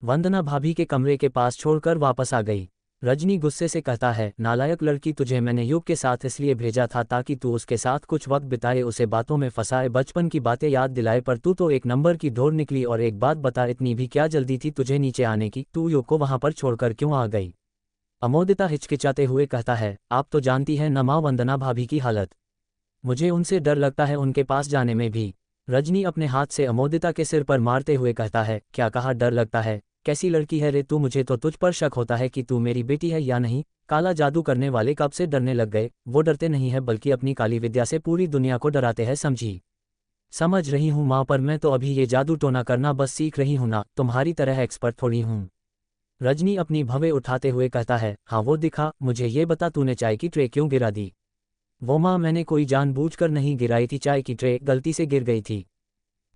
वंदना भाभी के कमरे के पास छोड़कर वापस आ गई। रजनी गुस्से से कहता है, नालायक लड़की, तुझे मैंने युग के साथ इसलिए भेजा था ताकि तू उसके साथ कुछ वक्त बिताए, उसे बातों में फंसाए, बचपन की बातें याद दिलाए, पर तू तो एक नंबर की ढोर निकली। और एक बात बता, इतनी भी क्या जल्दी थी तुझे नीचे आने की? तू युग को वहां पर छोड़कर क्यों आ गई? अमोदिता हिचकिचाते हुए कहता है, आप तो जानती हैं न माँ वंदना भाभी की हालत। मुझे उनसे डर लगता है उनके पास जाने में भी। रजनी अपने हाथ से अमोदिता के सिर पर मारते हुए कहता है, क्या कहा डर लगता है? कैसी लड़की है रे तू? मुझे तो तुझ पर शक होता है कि तू मेरी बेटी है या नहीं। काला जादू करने वाले कब से डरने लग गए? वो डरते नहीं है बल्कि अपनी काली विद्या से पूरी दुनिया को डराते हैं, समझी? समझ रही हूँ माँ, पर मैं तो अभी ये जादू टोना करना बस सीख रही हूँ ना, तुम्हारी तरह एक्सपर्ट थोड़ी हूँ। रजनी अपनी भवें उठाते हुए कहता है, हाँ वो दिखा, मुझे ये बता तूने चाय की ट्रे क्यों गिरा दी? वो माँ, मैंने कोई जानबूझकर नहीं गिराई थी, चाय की ट्रे गलती से गिर गई थी।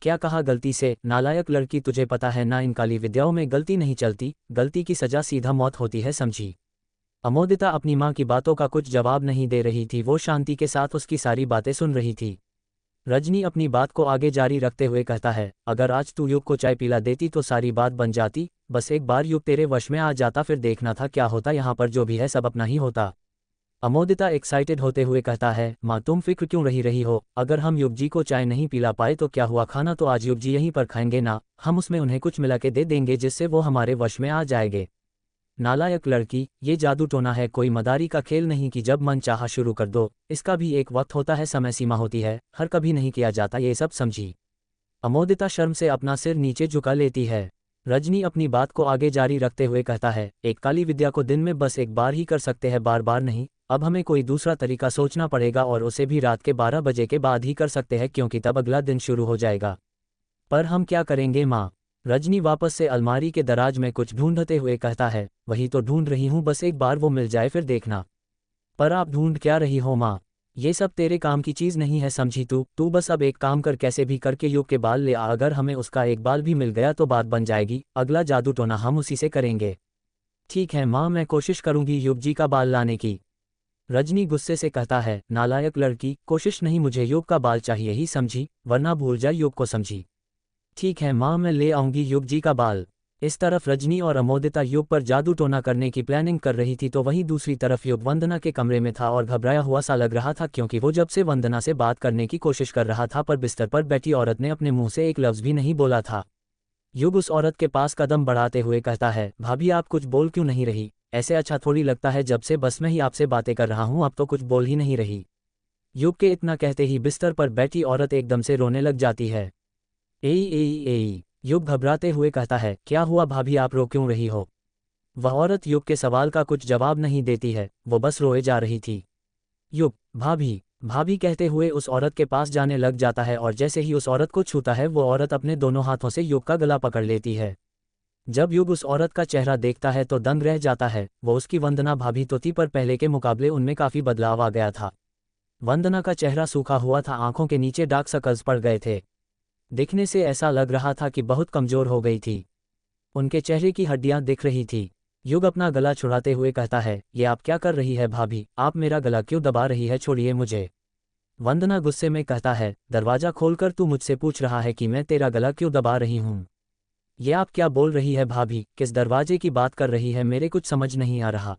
क्या कहा गलती से? नालायक लड़की, तुझे पता है ना इन काली विद्याओं में गलती नहीं चलती, गलती की सजा सीधा मौत होती है, समझी? अमोदिता अपनी माँ की बातों का कुछ जवाब नहीं दे रही थी, वो शांति के साथ उसकी सारी बातें सुन रही थी। रजनी अपनी बात को आगे जारी रखते हुए कहता है, अगर आज तू युग को चाय पिला देती तो सारी बात बन जाती। बस एक बार युग तेरे वश में आ जाता, फिर देखना था क्या होता, यहाँ पर जो भी है सब अपना ही होता। अमोदिता एक्साइटेड होते हुए कहता है, माँ तुम फिक्र क्यों रही हो? अगर हम युग जी को चाय नहीं पिला पाए तो क्या हुआ, खाना तो आज युग जी यहीं पर खाएंगे ना, हम उसमें उन्हें कुछ मिला के दे देंगे जिससे वो हमारे वश में आ जाएंगे। नालायक लड़की, ये जादू टोना है, कोई मदारी का खेल नहीं कि जब मन चाहा शुरू कर दो। इसका भी एक वक्त होता है, समय सीमा होती है, हर कभी नहीं किया जाता ये सब, समझी? अमोदिता शर्म से अपना सिर नीचे झुका लेती है। रजनी अपनी बात को आगे जारी रखते हुए कहता है, एक काली विद्या को दिन में बस एक बार ही कर सकते हैं, बार बार नहीं। अब हमें कोई दूसरा तरीका सोचना पड़ेगा और उसे भी रात के 12 बजे के बाद ही कर सकते हैं, क्योंकि तब अगला दिन शुरू हो जाएगा। पर हम क्या करेंगे माँ? रजनी वापस से अलमारी के दराज में कुछ ढूंढते हुए कहता है, वही तो ढूंढ रही हूँ, बस एक बार वो मिल जाए फिर देखना। पर आप ढूंढ क्या रही हो माँ? ये सब तेरे काम की चीज़ नहीं है, समझी? तू बस अब एक काम कर, कैसे भी करके युग के बाल ले आ, अगर हमें उसका एक बाल भी मिल गया तो बात बन जाएगी, अगला जादू टोना हम उसी से करेंगे। ठीक है माँ, मैं कोशिश करूंगी युग जी का बाल लाने की। रजनी गुस्से से कहता है, नालायक लड़की, कोशिश नहीं, मुझे युग का बाल चाहिए ही, समझी? वरना भूल जा युग को, समझी? ठीक है माँ, मैं ले आऊंगी युग जी का बाल। इस तरफ रजनी और अमोदिता युग पर जादू टोना करने की प्लानिंग कर रही थी, तो वहीं दूसरी तरफ युग वंदना के कमरे में था और घबराया हुआ सा लग रहा था, क्योंकि वो जब से वंदना से बात करने की कोशिश कर रहा था, पर बिस्तर पर बैठी औरत ने अपने मुंह से एक लफ्ज भी नहीं बोला था। युग उस औरत के पास कदम बढ़ाते हुए कहता है, भाभी आप कुछ बोल क्यों नहीं रही? ऐसे अच्छा थोड़ी लगता है, जब से बस मैं ही आपसे बातें कर रहा हूँ, अब तो कुछ बोल ही नहीं रही। युग के इतना कहते ही बिस्तर पर बैठी औरत एकदम से रोने लग जाती है। एई एई एई, युग घबराते हुए कहता है, क्या हुआ भाभी, आप रो क्यों रही हो? वह औरत युग के सवाल का कुछ जवाब नहीं देती है, वो बस रोए जा रही थी। युग, भाभी भाभी कहते हुए उस औरत के पास जाने लग जाता है, और जैसे ही उस औरत को छूता है वो औरत अपने दोनों हाथों से युग का गला पकड़ लेती है। जब युग उस औरत का चेहरा देखता है तो दंग रह जाता है, वो उसकी वंदना भाभी तो थी, पर पहले के मुकाबले उनमें काफ़ी बदलाव आ गया था। वंदना का चेहरा सूखा हुआ था, आंखों के नीचे डार्क सर्कल्स पड़ गए थे। दिखने से ऐसा लग रहा था कि बहुत कमजोर हो गई थी। उनके चेहरे की हड्डियां दिख रही थी। युग अपना गला छुड़ाते हुए कहता है, ये आप क्या कर रही है भाभी, आप मेरा गला क्यों दबा रही है, छोड़िए मुझे। वंदना गुस्से में कहता है, दरवाजा खोलकर तू मुझसे पूछ रहा है कि मैं तेरा गला क्यों दबा रही हूँ? ये आप क्या बोल रही है भाभी, किस दरवाजे की बात कर रही है, मेरे कुछ समझ नहीं आ रहा।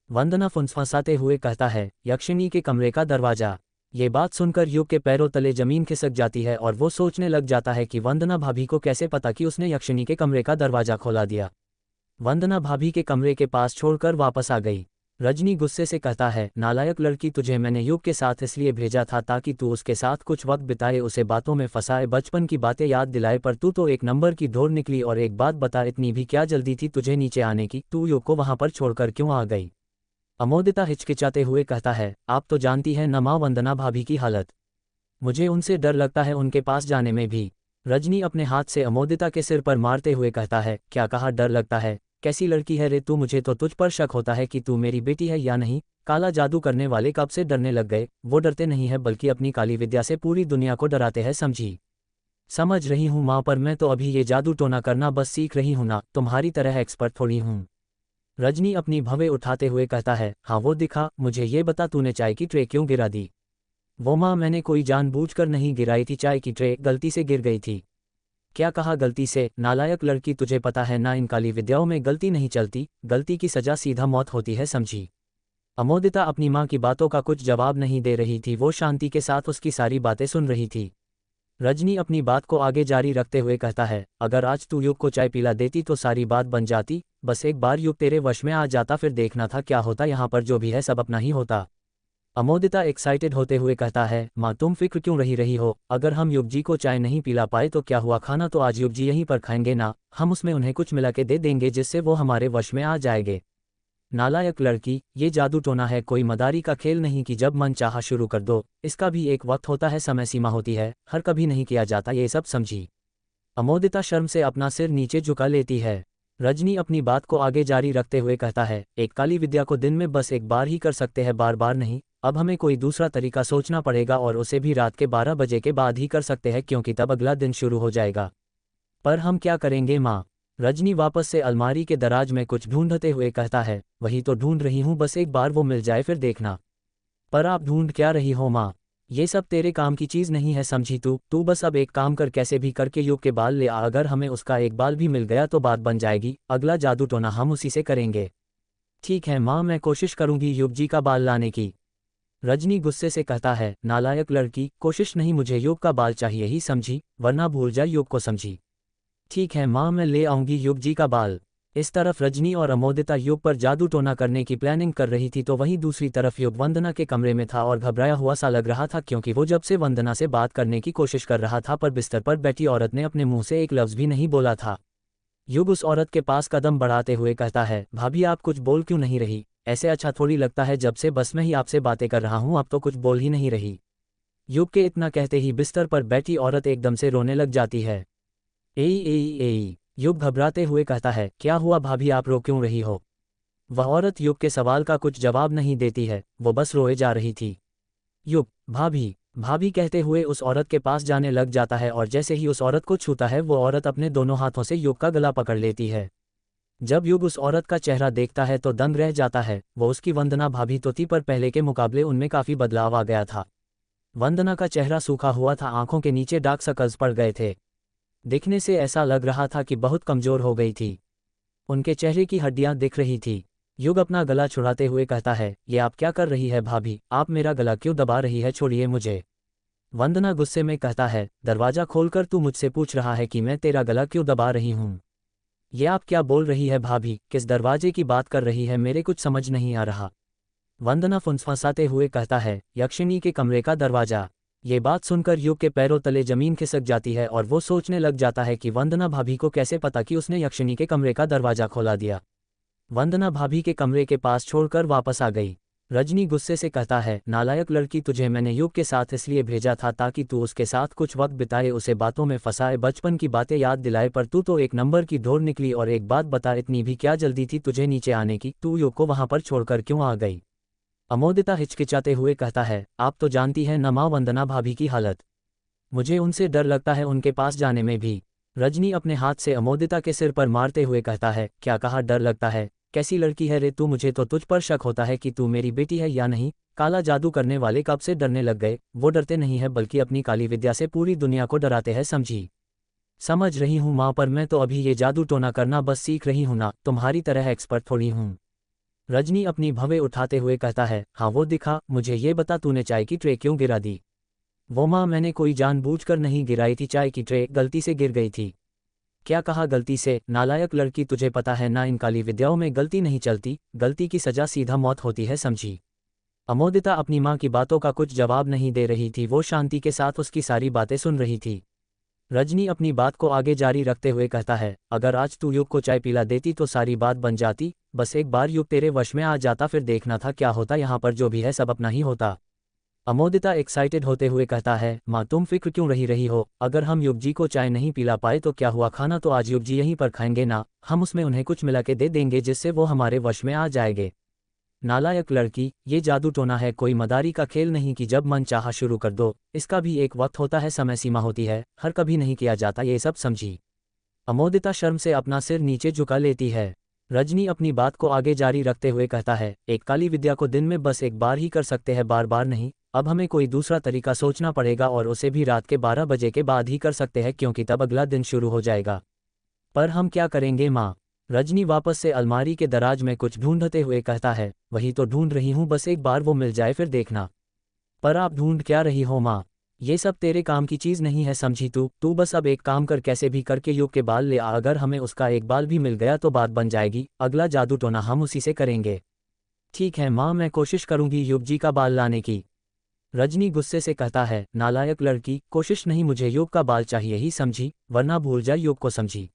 वंदना फुंसफासाते हुए कहता है, यक्षिणी के कमरे का दरवाजा। ये बात सुनकर युग के पैरों तले जमीन खिसक जाती है और वो सोचने लग जाता है कि वंदना भाभी को कैसे पता कि उसने यक्षिणी के कमरे का दरवाजा खोला दिया। वंदना भाभी के कमरे के पास छोड़कर वापस आ गई। रजनी गुस्से से कहता है, नालायक लड़की, तुझे मैंने युग के साथ इसलिए भेजा था ताकि तू उसके साथ कुछ वक्त बिताए, उसे बातों में फंसाए, बचपन की बातें याद दिलाए, पर तू तो एक नंबर की ढोर निकली। और एक बात बता, इतनी भी क्या जल्दी थी तुझे नीचे आने की? तू युग को वहां पर छोड़कर क्यों आ गई? अमोदिता हिचकिचाते हुए कहता है, आप तो जानती हैं न माँ वंदना भाभी की हालत। मुझे उनसे डर लगता है उनके पास जाने में भी। रजनी अपने हाथ से अमोदिता के सिर पर मारते हुए कहता है, क्या कहा डर लगता है? कैसी लड़की है रे तू? मुझे तो तुझ पर शक होता है कि तू मेरी बेटी है या नहीं। काला जादू करने वाले कब से डरने लग गए? वो डरते नहीं है बल्कि अपनी काली विद्या से पूरी दुनिया को डराते हैं, समझी? समझ रही हूँ माँ, पर मैं तो अभी ये जादू टोना करना बस सीख रही हूँ ना, तुम्हारी तरह एक्सपर्ट थोड़ी हूँ। रजनी अपनी भवें उठाते हुए कहता है, हाँ वो दिखा, मुझे ये बता तूने चाय की ट्रे क्यों गिरा दी? वो माँ, मैंने कोई जानबूझकर नहीं गिराई थी, चाय की ट्रे गलती से गिर गई थी। क्या कहा गलती से, नालायक लड़की, तुझे पता है ना इन काली विद्याओं में गलती नहीं चलती, गलती की सजा सीधा मौत होती है, समझी। अमोदिता अपनी माँ की बातों का कुछ जवाब नहीं दे रही थी, वो शांति के साथ उसकी सारी बातें सुन रही थी। रजनी अपनी बात को आगे जारी रखते हुए कहता है, अगर आज तू युग को चाय पिला देती तो सारी बात बन जाती, बस एक बार युग तेरे वश में आ जाता, फिर देखना था क्या होता, यहाँ पर जो भी है सब अपना ही होता। अमोदिता एक्साइटेड होते हुए कहता है, माँ तुम फिक्र क्यों रही हो, अगर हम युग जी को चाय नहीं पिला पाए तो क्या हुआ, खाना तो आज युग जी यहीं पर खाएंगे ना, हम उसमें उन्हें कुछ मिला के दे देंगे जिससे वो हमारे वश में आ जाएंगे। नालायक लड़की, ये जादू टोना है, कोई मदारी का खेल नहीं कि जब मन चाहा शुरू कर दो, इसका भी एक वक्त होता है, समय सीमा होती है, हर कभी नहीं किया जाता ये सब, समझी। अमोदिता शर्म से अपना सिर नीचे झुका लेती है। रजनी अपनी बात को आगे जारी रखते हुए कहता है, एक काली विद्या को दिन में बस एक बार ही कर सकते हैं, बार बार नहीं, अब हमें कोई दूसरा तरीका सोचना पड़ेगा और उसे भी रात के 12 बजे के बाद ही कर सकते हैं क्योंकि तब अगला दिन शुरू हो जाएगा। पर हम क्या करेंगे माँ? रजनी वापस से अलमारी के दराज में कुछ ढूंढते हुए कहता है, वही तो ढूंढ रही हूँ, बस एक बार वो मिल जाए फिर देखना। पर आप ढूंढ क्या रही हो माँ? ये सब तेरे काम की चीज़ नहीं है, समझी तू बस अब एक काम कर, कैसे भी करके युग के बाल ले आ, अगर हमें उसका एक बाल भी मिल गया तो बात बन जाएगी, अगला जादू टोना हम उसी से करेंगे। ठीक है माँ, मैं कोशिश करूंगी युग जी का बाल लाने की। रजनी गुस्से से कहता है, नालायक लड़की, कोशिश नहीं, मुझे युग का बाल चाहिए ही, समझी, वरना भूल जा युग को, समझी। ठीक है माँ, मैं ले आऊंगी युग जी का बाल। इस तरफ रजनी और अमोदिता युग पर जादू टोना करने की प्लानिंग कर रही थी तो वहीं दूसरी तरफ युग वंदना के कमरे में था और घबराया हुआ सा लग रहा था क्योंकि वो जब से वंदना से बात करने की कोशिश कर रहा था पर बिस्तर पर बैठी औरत ने अपने मुंह से एक लफ्ज़ भी नहीं बोला था। युग उस औरत के पास कदम बढ़ाते हुए कहता है, भाभी आप कुछ बोल क्यों नहीं रही, ऐसे अच्छा थोड़ी लगता है, जब से बस मैं ही आपसे बातें कर रहा हूँ, अब तो कुछ बोल ही नहीं रही। युग के इतना कहते ही बिस्तर पर बैठी औरत एकदम से रोने लग जाती है। ए युग घबराते हुए कहता है, क्या हुआ भाभी, आप रो क्यों रही हो? वह औरत युग के सवाल का कुछ जवाब नहीं देती है, वो बस रोए जा रही थी। युग, भाभी भाभी कहते हुए उस औरत के पास जाने लग जाता है और जैसे ही उस औरत को छूता है वो औरत अपने दोनों हाथों से युग का गला पकड़ लेती है। जब युग उस औरत का चेहरा देखता है तो दंग रह जाता है, वो उसकी वंदना भाभी तो थी पर पहले के मुकाबले उनमें काफ़ी बदलाव आ गया था। वंदना का चेहरा सूखा हुआ था, आंखों के नीचे डार्क सर्कल्स पड़ गए थे, दिखने से ऐसा लग रहा था कि बहुत कमज़ोर हो गई थी, उनके चेहरे की हड्डियां दिख रही थी। युग अपना गला छुड़ाते हुए कहता है, ये आप क्या कर रही है भाभी, आप मेरा गला क्यों दबा रही है, छोड़िए मुझे। वंदना गुस्से में कहता है, दरवाज़ा खोलकर तू मुझसे पूछ रहा है कि मैं तेरा गला क्यों दबा रही हूँ? ये आप क्या बोल रही है भाभी, किस दरवाजे की बात कर रही है, मेरे कुछ समझ नहीं आ रहा। वंदना फुंसफासाते हुए कहता है, यक्षिणी के कमरे का दरवाज़ा। ये बात सुनकर युग के पैरों तले जमीन खिसक जाती है और वो सोचने लग जाता है कि वंदना भाभी को कैसे पता कि उसने यक्षिणी के कमरे का दरवाज़ा खोला दिया। वंदना भाभी के कमरे के पास छोड़कर वापस आ गई। रजनी गुस्से से कहता है, नालायक लड़की, तुझे मैंने युग के साथ इसलिए भेजा था ताकि तू उसके साथ कुछ वक्त बिताए, उसे बातों में फंसाए, बचपन की बातें याद दिलाए, पर तू तो एक नंबर की ढोर निकली। और एक बात बता, इतनी भी क्या जल्दी थी तुझे नीचे आने की, तू युग को वहां पर छोड़कर क्यों आ गई? अमोदिता हिचकिचाते हुए कहता है, आप तो जानती हैं न माँ वंदना भाभी की हालत, मुझे उनसे डर लगता है उनके पास जाने में भी। रजनी अपने हाथ से अमोदिता के सिर पर मारते हुए कहता है, क्या कहा डर लगता है, कैसी लड़की है रे तू, मुझे तो तुझ पर शक होता है कि तू मेरी बेटी है या नहीं। काला जादू करने वाले कब से डरने लग गए, वो डरते नहीं है बल्कि अपनी काली विद्या से पूरी दुनिया को डराते हैं, समझी। समझ रही हूँ माँ, पर मैं तो अभी ये जादू टोना करना बस सीख रही हूँ ना, तुम्हारी तरह एक्सपर्ट थोड़ी हूँ। रजनी अपनी भवें उठाते हुए कहता है, हाँ वो दिखा, मुझे ये बता तूने चाय की ट्रे क्यों गिरा दी? वो माँ, मैंने कोई जानबूझकर नहीं गिराई थी, चाय की ट्रे गलती से गिर गई थी। क्या कहा गलती से, नालायक लड़की, तुझे पता है ना इन काली विद्याओं में गलती नहीं चलती, गलती की सजा सीधा मौत होती है, समझी। अमोदिता अपनी माँ की बातों का कुछ जवाब नहीं दे रही थी, वो शांति के साथ उसकी सारी बातें सुन रही थी। रजनी अपनी बात को आगे जारी रखते हुए कहता है, अगर आज तू युग को चाय पिला देती तो सारी बात बन जाती, बस एक बार युग तेरे वश में आ जाता, फिर देखना था क्या होता, यहाँ पर जो भी है सब अपना ही होता। अमोदिता एक्साइटेड होते हुए कहता है, माँ तुम फिक्र क्यों रही हो, अगर हम युग जी को चाय नहीं पिला पाए तो क्या हुआ, खाना तो आज युग जी यहीं पर खाएंगे ना, हम उसमें उन्हें कुछ मिला के दे देंगे जिससे वो हमारे वश में आ जाएंगे। नालायक लड़की, ये जादू टोना है, कोई मदारी का खेल नहीं कि जब मन चाहा शुरू कर दो, इसका भी एक वक्त होता है, समय सीमा होती है, हर कभी नहीं किया जाता ये सब, समझी। अमोदिता शर्म से अपना सिर नीचे झुका लेती है। रजनी अपनी बात को आगे जारी रखते हुए कहता है, एक काली विद्या को दिन में बस एक बार ही कर सकते हैं, बार बार नहीं, अब हमें कोई दूसरा तरीका सोचना पड़ेगा और उसे भी रात के 12 बजे के बाद ही कर सकते हैं क्योंकि तब अगला दिन शुरू हो जाएगा। पर हम क्या करेंगे माँ? रजनी वापस से अलमारी के दराज में कुछ ढूंढते हुए कहता है, वही तो ढूंढ रही हूँ, बस एक बार वो मिल जाए फिर देखना। पर आप ढूंढ क्या रही हो माँ? ये सब तेरे काम की चीज़ नहीं है, समझी तू बस अब एक काम कर, कैसे भी करके युग के बाल ले आ, अगर हमें उसका एक बाल भी मिल गया तो बात बन जाएगी, अगला जादू टोना हम उसी से करेंगे। ठीक है माँ, मैं कोशिश करूंगी युग जी का बाल लाने की। रजनी गुस्से से कहता है, नालायक लड़की, कोशिश नहीं, मुझे युग का बाल चाहिए ही, समझी, वरना भूल जा युग को, समझी।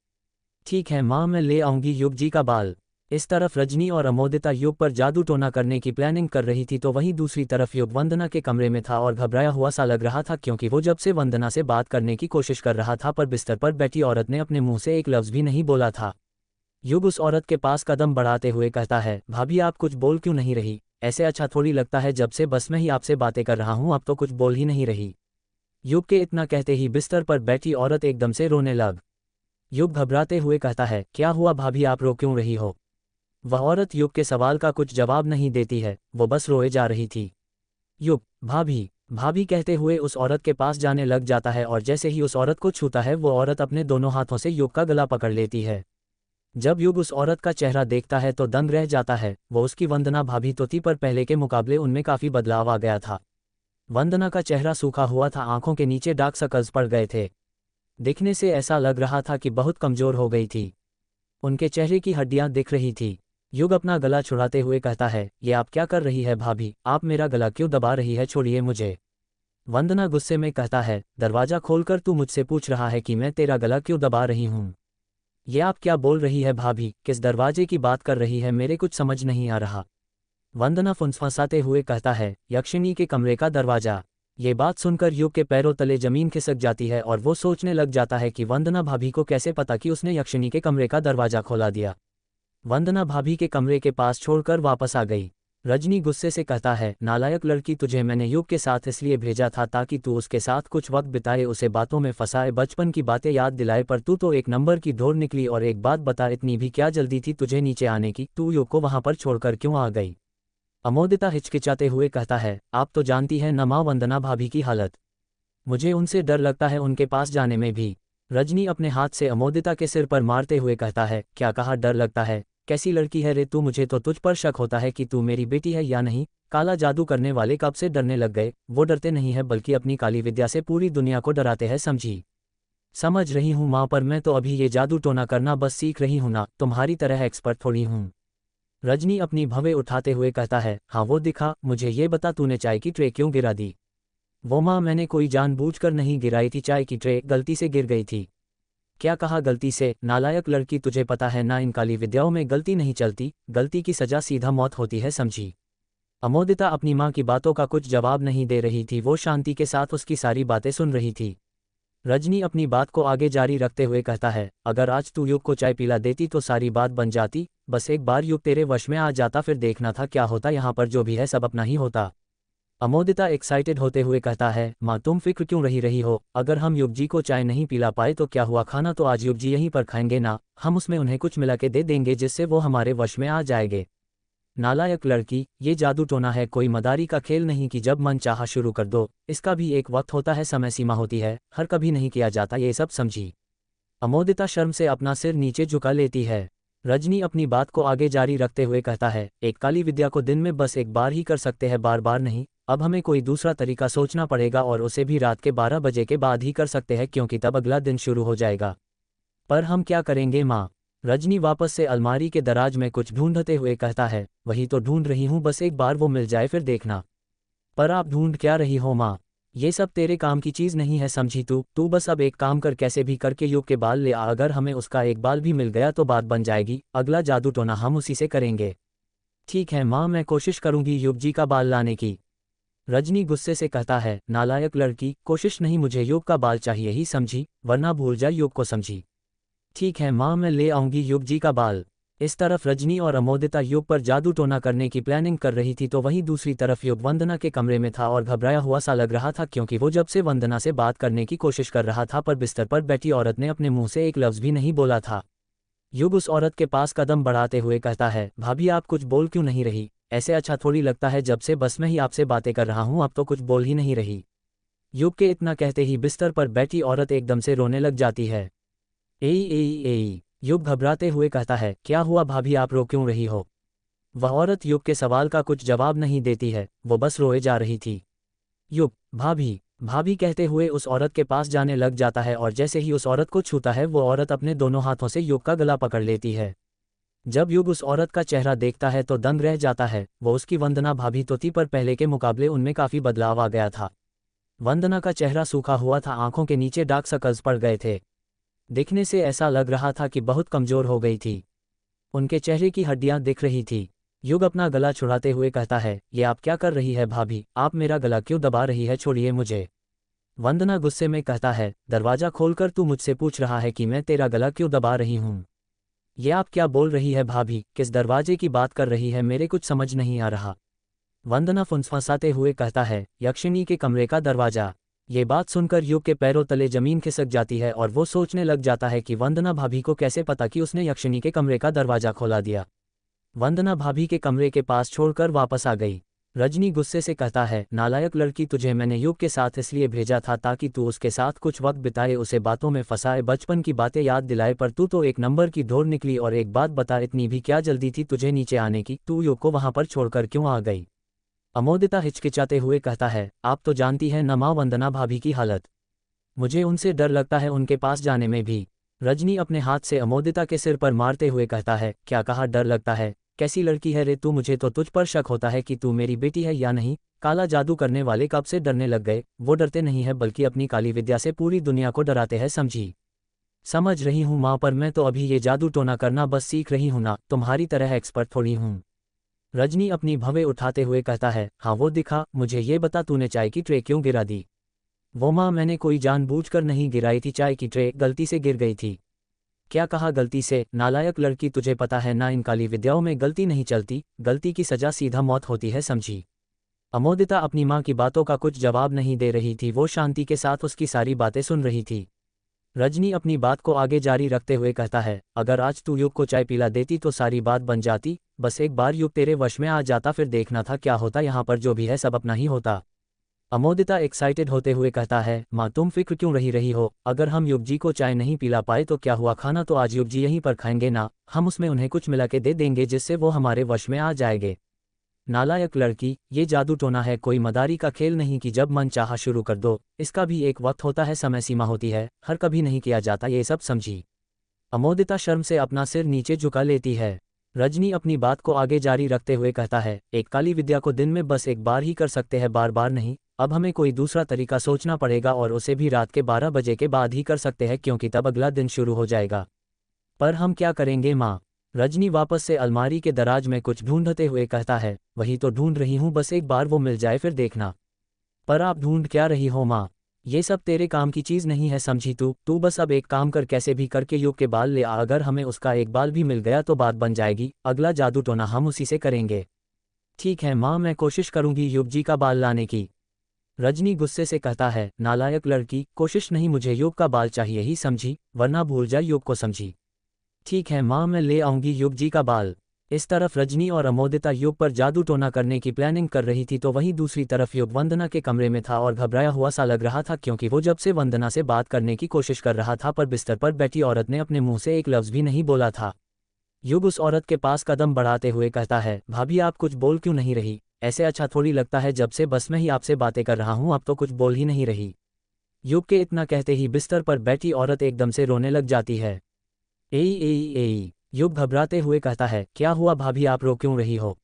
ठीक है माँ, मैं ले आऊंगी युग जी का बाल। इस तरफ रजनी और अमोदिता युग पर जादू टोना करने की प्लानिंग कर रही थी तो वहीं दूसरी तरफ युग वंदना के कमरे में था और घबराया हुआ सा लग रहा था क्योंकि वो जब से वंदना से बात करने की कोशिश कर रहा था पर बिस्तर पर बैठी औरत ने अपने मुंह से एक लफ्ज भी नहीं बोला था। युग उस औरत के पास कदम बढ़ाते हुए कहता है, भाभी आप कुछ बोल क्यों नहीं रही? ऐसे अच्छा थोड़ी लगता है, जब से बस मैं ही आपसे बातें कर रहा हूँ अब तो कुछ बोल ही नहीं रही। युग के इतना कहते ही बिस्तर पर बैठी औरत एकदम से रोने लग। युग घबराते हुए कहता है, क्या हुआ भाभी, आप रो क्यों रही हो? वह औरत युग के सवाल का कुछ जवाब नहीं देती है, वो बस रोए जा रही थी। युग, भाभी भाभी कहते हुए उस औरत के पास जाने लग जाता है और जैसे ही उस औरत को छूता है वो औरत अपने दोनों हाथों से युग का गला पकड़ लेती है। जब युग उस औरत का चेहरा देखता है तो दंग रह जाता है, वो उसकी वंदना भाभी तो थी पर पहले के मुकाबले उनमें काफ़ी बदलाव आ गया था। वंदना का चेहरा सूखा हुआ था, आंखों के नीचे डार्क सर्कल्स पड़ गए थे। दिखने से ऐसा लग रहा था कि बहुत कमज़ोर हो गई थी। उनके चेहरे की हड्डियां दिख रही थी। युग अपना गला छुड़ाते हुए कहता है, ये आप क्या कर रही है भाभी, आप मेरा गला क्यों दबा रही है, छोड़िए मुझे। वंदना गुस्से में कहता है, दरवाज़ा खोलकर तू मुझसे पूछ रहा है कि मैं तेरा गला क्यों दबा रही हूँ? ये आप क्या बोल रही है भाभी, किस दरवाजे की बात कर रही है, मेरे कुछ समझ नहीं आ रहा। वंदना फुंसफासाते हुए कहता है, यक्षिणी के कमरे का दरवाज़ा। ये बात सुनकर युग के पैरों तले जमीन खिसक जाती है और वो सोचने लग जाता है कि वंदना भाभी को कैसे पता कि उसने यक्षिणी के कमरे का दरवाज़ा खोला दिया। वंदना भाभी के कमरे के पास छोड़कर वापस आ गई। रजनी गुस्से से कहता है, नालायक लड़की, तुझे मैंने युग के साथ इसलिए भेजा था ताकि तू उसके साथ कुछ वक्त बिताए, उसे बातों में फंसाए, बचपन की बातें याद दिलाए, पर तू तो एक नंबर की ढोर निकली। और एक बात बता, इतनी भी क्या जल्दी थी तुझे नीचे आने की? तू युग को वहां पर छोड़कर क्यों आ गई? अमोदिता हिचकिचाते हुए कहता है, आप तो जानती हैं न माँ वंदना भाभी की हालत, मुझे उनसे डर लगता है उनके पास जाने में भी। रजनी अपने हाथ से अमोदिता के सिर पर मारते हुए कहता है, क्या कहा डर लगता है? कैसी लड़की है रे तू, मुझे तो तुझ पर शक होता है कि तू मेरी बेटी है या नहीं। काला जादू करने वाले कब से डरने लग गए? वो डरते नहीं है बल्कि अपनी काली विद्या से पूरी दुनिया को डराते हैं, समझी? समझ रही हूँ माँ, पर मैं तो अभी ये जादू टोना करना बस सीख रही हूँ ना, तुम्हारी तरह एक्सपर्ट थोड़ी हूँ। रजनी अपनी भवें उठाते हुए कहता है, हाँ वो दिखा, मुझे ये बता तूने चाय की ट्रे क्यों गिरा दी? वो माँ, मैंने कोई जानबूझकर नहीं गिराई थी, चाय की ट्रे गलती से गिर गई थी। क्या कहा गलती से? नालायक लड़की, तुझे पता है ना इन काली विद्याओं में गलती नहीं चलती, गलती की सजा सीधा मौत होती है, समझी? अमोदिता अपनी माँ की बातों का कुछ जवाब नहीं दे रही थी, वो शांति के साथ उसकी सारी बातें सुन रही थी। रजनी अपनी बात को आगे जारी रखते हुए कहता है, अगर आज तू युग को चाय पिला देती तो सारी बात बन जाती, बस एक बार युग तेरे वश में आ जाता, फिर देखना था क्या होता, यहाँ पर जो भी है सब अपना ही होता। अमोदिता एक्साइटेड होते हुए कहता है, माँ तुम फिक्र क्यों रही हो, अगर हम युग जी को चाय नहीं पिला पाए तो क्या हुआ, खाना तो आज युग जी यहीं पर खाएंगे ना, हम उसमें उन्हें कुछ मिला के दे देंगे जिससे वो हमारे वश में आ जाएंगे। नालायक लड़की, ये जादू टोना है, कोई मदारी का खेल नहीं कि जब मन चाहा शुरू कर दो, इसका भी एक वक्त होता है, समय सीमा होती है, हर कभी नहीं किया जाता ये सब, समझी? अमोदिता शर्म से अपना सिर नीचे झुका लेती है। रजनी अपनी बात को आगे जारी रखते हुए कहता है, एक काली विद्या को दिन में बस एक बार ही कर सकते हैं, बार बार नहीं। अब हमें कोई दूसरा तरीका सोचना पड़ेगा और उसे भी रात के 12 बजे के बाद ही कर सकते हैं क्योंकि तब अगला दिन शुरू हो जाएगा। पर हम क्या करेंगे माँ? रजनी वापस से अलमारी के दराज में कुछ ढूंढते हुए कहता है, वही तो ढूंढ रही हूँ, बस एक बार वो मिल जाए फिर देखना। पर आप ढूंढ क्या रही हो माँ? ये सब तेरे काम की चीज़ नहीं है, समझी तू बस अब एक काम कर, कैसे भी करके युग के बाल ले आ, अगर हमें उसका एक बाल भी मिल गया तो बात बन जाएगी, अगला जादू टोना हम उसी से करेंगे। ठीक है माँ, मैं कोशिश करूंगी युग जी का बाल लाने की। रजनी गुस्से से कहता है, नालायक लड़की, कोशिश नहीं, मुझे युग का बाल चाहिए ही, समझी, वरना भूल जा युग को, समझी? ठीक है माँ, मैं ले आऊंगी युग जी का बाल। इस तरफ रजनी और अमोदिता युग पर जादू टोना करने की प्लानिंग कर रही थी तो वहीं दूसरी तरफ युग वंदना के कमरे में था और घबराया हुआ सा लग रहा था क्योंकि वो जब से वंदना से बात करने की कोशिश कर रहा था पर बिस्तर पर बैठी औरत ने अपने मुंह से एक लफ्ज भी नहीं बोला था। युग उस औरत के पास कदम बढ़ाते हुए कहता है, भाभी आप कुछ बोल क्यों नहीं रही? ऐसे अच्छा थोड़ी लगता है, जब से बस मैं ही आपसे बातें कर रहा हूँ अब तो कुछ बोल ही नहीं रही। युग के इतना कहते ही बिस्तर पर बैठी औरत एकदम से रोने लग जाती है। एई एई एई, युग घबराते हुए कहता है, क्या हुआ भाभी, आप रो क्यों रही हो? वह औरत युग के सवाल का कुछ जवाब नहीं देती है, वो बस रोए जा रही थी। युग, भाभी भाभी कहते हुए उस औरत के पास जाने लग जाता है और जैसे ही उस औरत को छूता है वो औरत अपने दोनों हाथों से युग का गला पकड़ लेती है। जब युग उस औरत का चेहरा देखता है तो दंग रह जाता है, वो उसकी वंदना भाभी तो थी पर पहले के मुकाबले उनमें काफ़ी बदलाव आ गया था। वंदना का चेहरा सूखा हुआ था, आंखों के नीचे डार्क सर्कल्स पड़ गए थे। दिखने से ऐसा लग रहा था कि बहुत कमज़ोर हो गई थी। उनके चेहरे की हड्डियां दिख रही थी। युग अपना गला छुड़ाते हुए कहता है, ये आप क्या कर रही है भाभी, आप मेरा गला क्यों दबा रही है, छोड़िए मुझे। वंदना गुस्से में कहता है, दरवाज़ा खोलकर तू मुझसे पूछ रहा है कि मैं तेरा गला क्यों दबा रही हूँ? ये आप क्या बोल रही है भाभी, किस दरवाजे की बात कर रही है, मेरे कुछ समझ नहीं आ रहा। वंदना फुंसफासाते हुए कहता है, यक्षिणी के कमरे का दरवाजा। ये बात सुनकर युग के पैरों तले जमीन खिसक जाती है और वो सोचने लग जाता है कि वंदना भाभी को कैसे पता कि उसने यक्षिणी के कमरे का दरवाजा खोला दिया। वंदना भाभी के कमरे के पास छोड़कर वापस आ गई। रजनी गुस्से से कहता है, नालायक लड़की, तुझे मैंने युग के साथ इसलिए भेजा था ताकि तू उसके साथ कुछ वक्त बिताए, उसे बातों में फंसाए, बचपन की बातें याद दिलाए, पर तू तो एक नंबर की ढोर निकली। और एक बात बता, इतनी भी क्या जल्दी थी तुझे नीचे आने की? तू युग को वहां पर छोड़कर क्यों आ गई? अमोदिता हिचकिचाते हुए कहता है, आप तो जानती हैं न माँ वंदना भाभी की हालत। मुझे उनसे डर लगता है उनके पास जाने में भी। रजनी अपने हाथ से अमोदिता के सिर पर मारते हुए कहता है, क्या कहा डर लगता है? कैसी लड़की है रे तू, मुझे तो तुझ पर शक होता है कि तू मेरी बेटी है या नहीं। काला जादू करने वाले कब से डरने लग गए? वो डरते नहीं है बल्कि अपनी काली विद्या से पूरी दुनिया को डराते हैं, समझी? समझ रही हूँ माँ, पर मैं तो अभी ये जादू टोना करना बस सीख रही हूँ ना, तुम्हारी तरह एक्सपर्ट थोड़ी हूँ। रजनी अपनी भवें उठाते हुए कहता है, हाँ वो दिखा, मुझे ये बता तूने चाय की ट्रे क्यों गिरा दी? वो माँ, मैंने कोई जानबूझकर नहीं गिराई थी, चाय की ट्रे गलती से गिर गई थी। क्या कहा गलती से? नालायक लड़की, तुझे पता है ना इन काली विद्याओं में गलती नहीं चलती, गलती की सजा सीधा मौत होती है, समझी? अमोदिता अपनी माँ की बातों का कुछ जवाब नहीं दे रही थी, वो शांति के साथ उसकी सारी बातें सुन रही थी। रजनी अपनी बात को आगे जारी रखते हुए कहता है, अगर आज तू युग को चाय पिला देती तो सारी बात बन जाती, बस एक बार युग तेरे वश में आ जाता, फिर देखना था क्या होता, यहाँ पर जो भी है सब अपना ही होता। अमोदिता एक्साइटेड होते हुए कहता है, माँ तुम फिक्र क्यों रही हो, अगर हम युग जी को चाय नहीं पिला पाए तो क्या हुआ, खाना तो आज युग जी यहीं पर खाएंगे ना, हम उसमें उन्हें कुछ मिला के दे देंगे जिससे वो हमारे वश में आ जाएंगे। नालायक लड़की, ये जादू टोना है, कोई मदारी का खेल नहीं कि जब मन चाहा शुरू कर दो, इसका भी एक वक्त होता है, समय सीमा होती है, हर कभी नहीं किया जाता ये सब, समझी? अमोदिता शर्म से अपना सिर नीचे झुका लेती है। रजनी अपनी बात को आगे जारी रखते हुए कहता है, एक काली विद्या को दिन में बस एक बार ही कर सकते हैं, बार बार नहीं। अब हमें कोई दूसरा तरीका सोचना पड़ेगा और उसे भी रात के 12 बजे के बाद ही कर सकते हैं, क्योंकि तब अगला दिन शुरू हो जाएगा। पर हम क्या करेंगे माँ? रजनी वापस से अलमारी के दराज में कुछ ढूंढते हुए कहता है, वही तो ढूंढ रही हूँ, बस एक बार वो मिल जाए फिर देखना। पर आप ढूंढ क्या रही हो माँ? ये सब तेरे काम की चीज़ नहीं है, समझी? तू बस अब एक काम कर, कैसे भी करके युग के बाल ले आ, अगर हमें उसका एक बाल भी मिल गया तो बात बन जाएगी, अगला जादू टोना हम उसी से करेंगे। ठीक है माँ, मैं कोशिश करूंगी युग जी का बाल लाने की। रजनी गुस्से से कहता है, नालायक लड़की, कोशिश नहीं, मुझे युग का बाल चाहिए ही, समझी? वरना भूल जा युग को, समझी? ठीक है माँ, मैं ले आऊंगी युग जी का बाल। इस तरफ रजनी और अमोदिता युग पर जादू टोना करने की प्लानिंग कर रही थी तो वहीं दूसरी तरफ युग वंदना के कमरे में था और घबराया हुआ सा लग रहा था, क्योंकि वो जब से वंदना से बात करने की कोशिश कर रहा था पर बिस्तर पर बैठी औरत ने अपने मुंह से एक लफ्ज़ भी नहीं बोला था। युग उस औरत के पास कदम बढ़ाते हुए कहता है, भाभी आप कुछ बोल क्यों नहीं रही? ऐसे अच्छा थोड़ी लगता है, जब से बस मैं ही आपसे बातें कर रहा हूँ अब तो कुछ बोल ही नहीं रही। युग के इतना कहते ही बिस्तर पर बैठी औरत एकदम से रोने लग जाती है। एई एई एई, युग घबराते हुए कहता है, क्या हुआ भाभी, आप रो क्यों रही हो?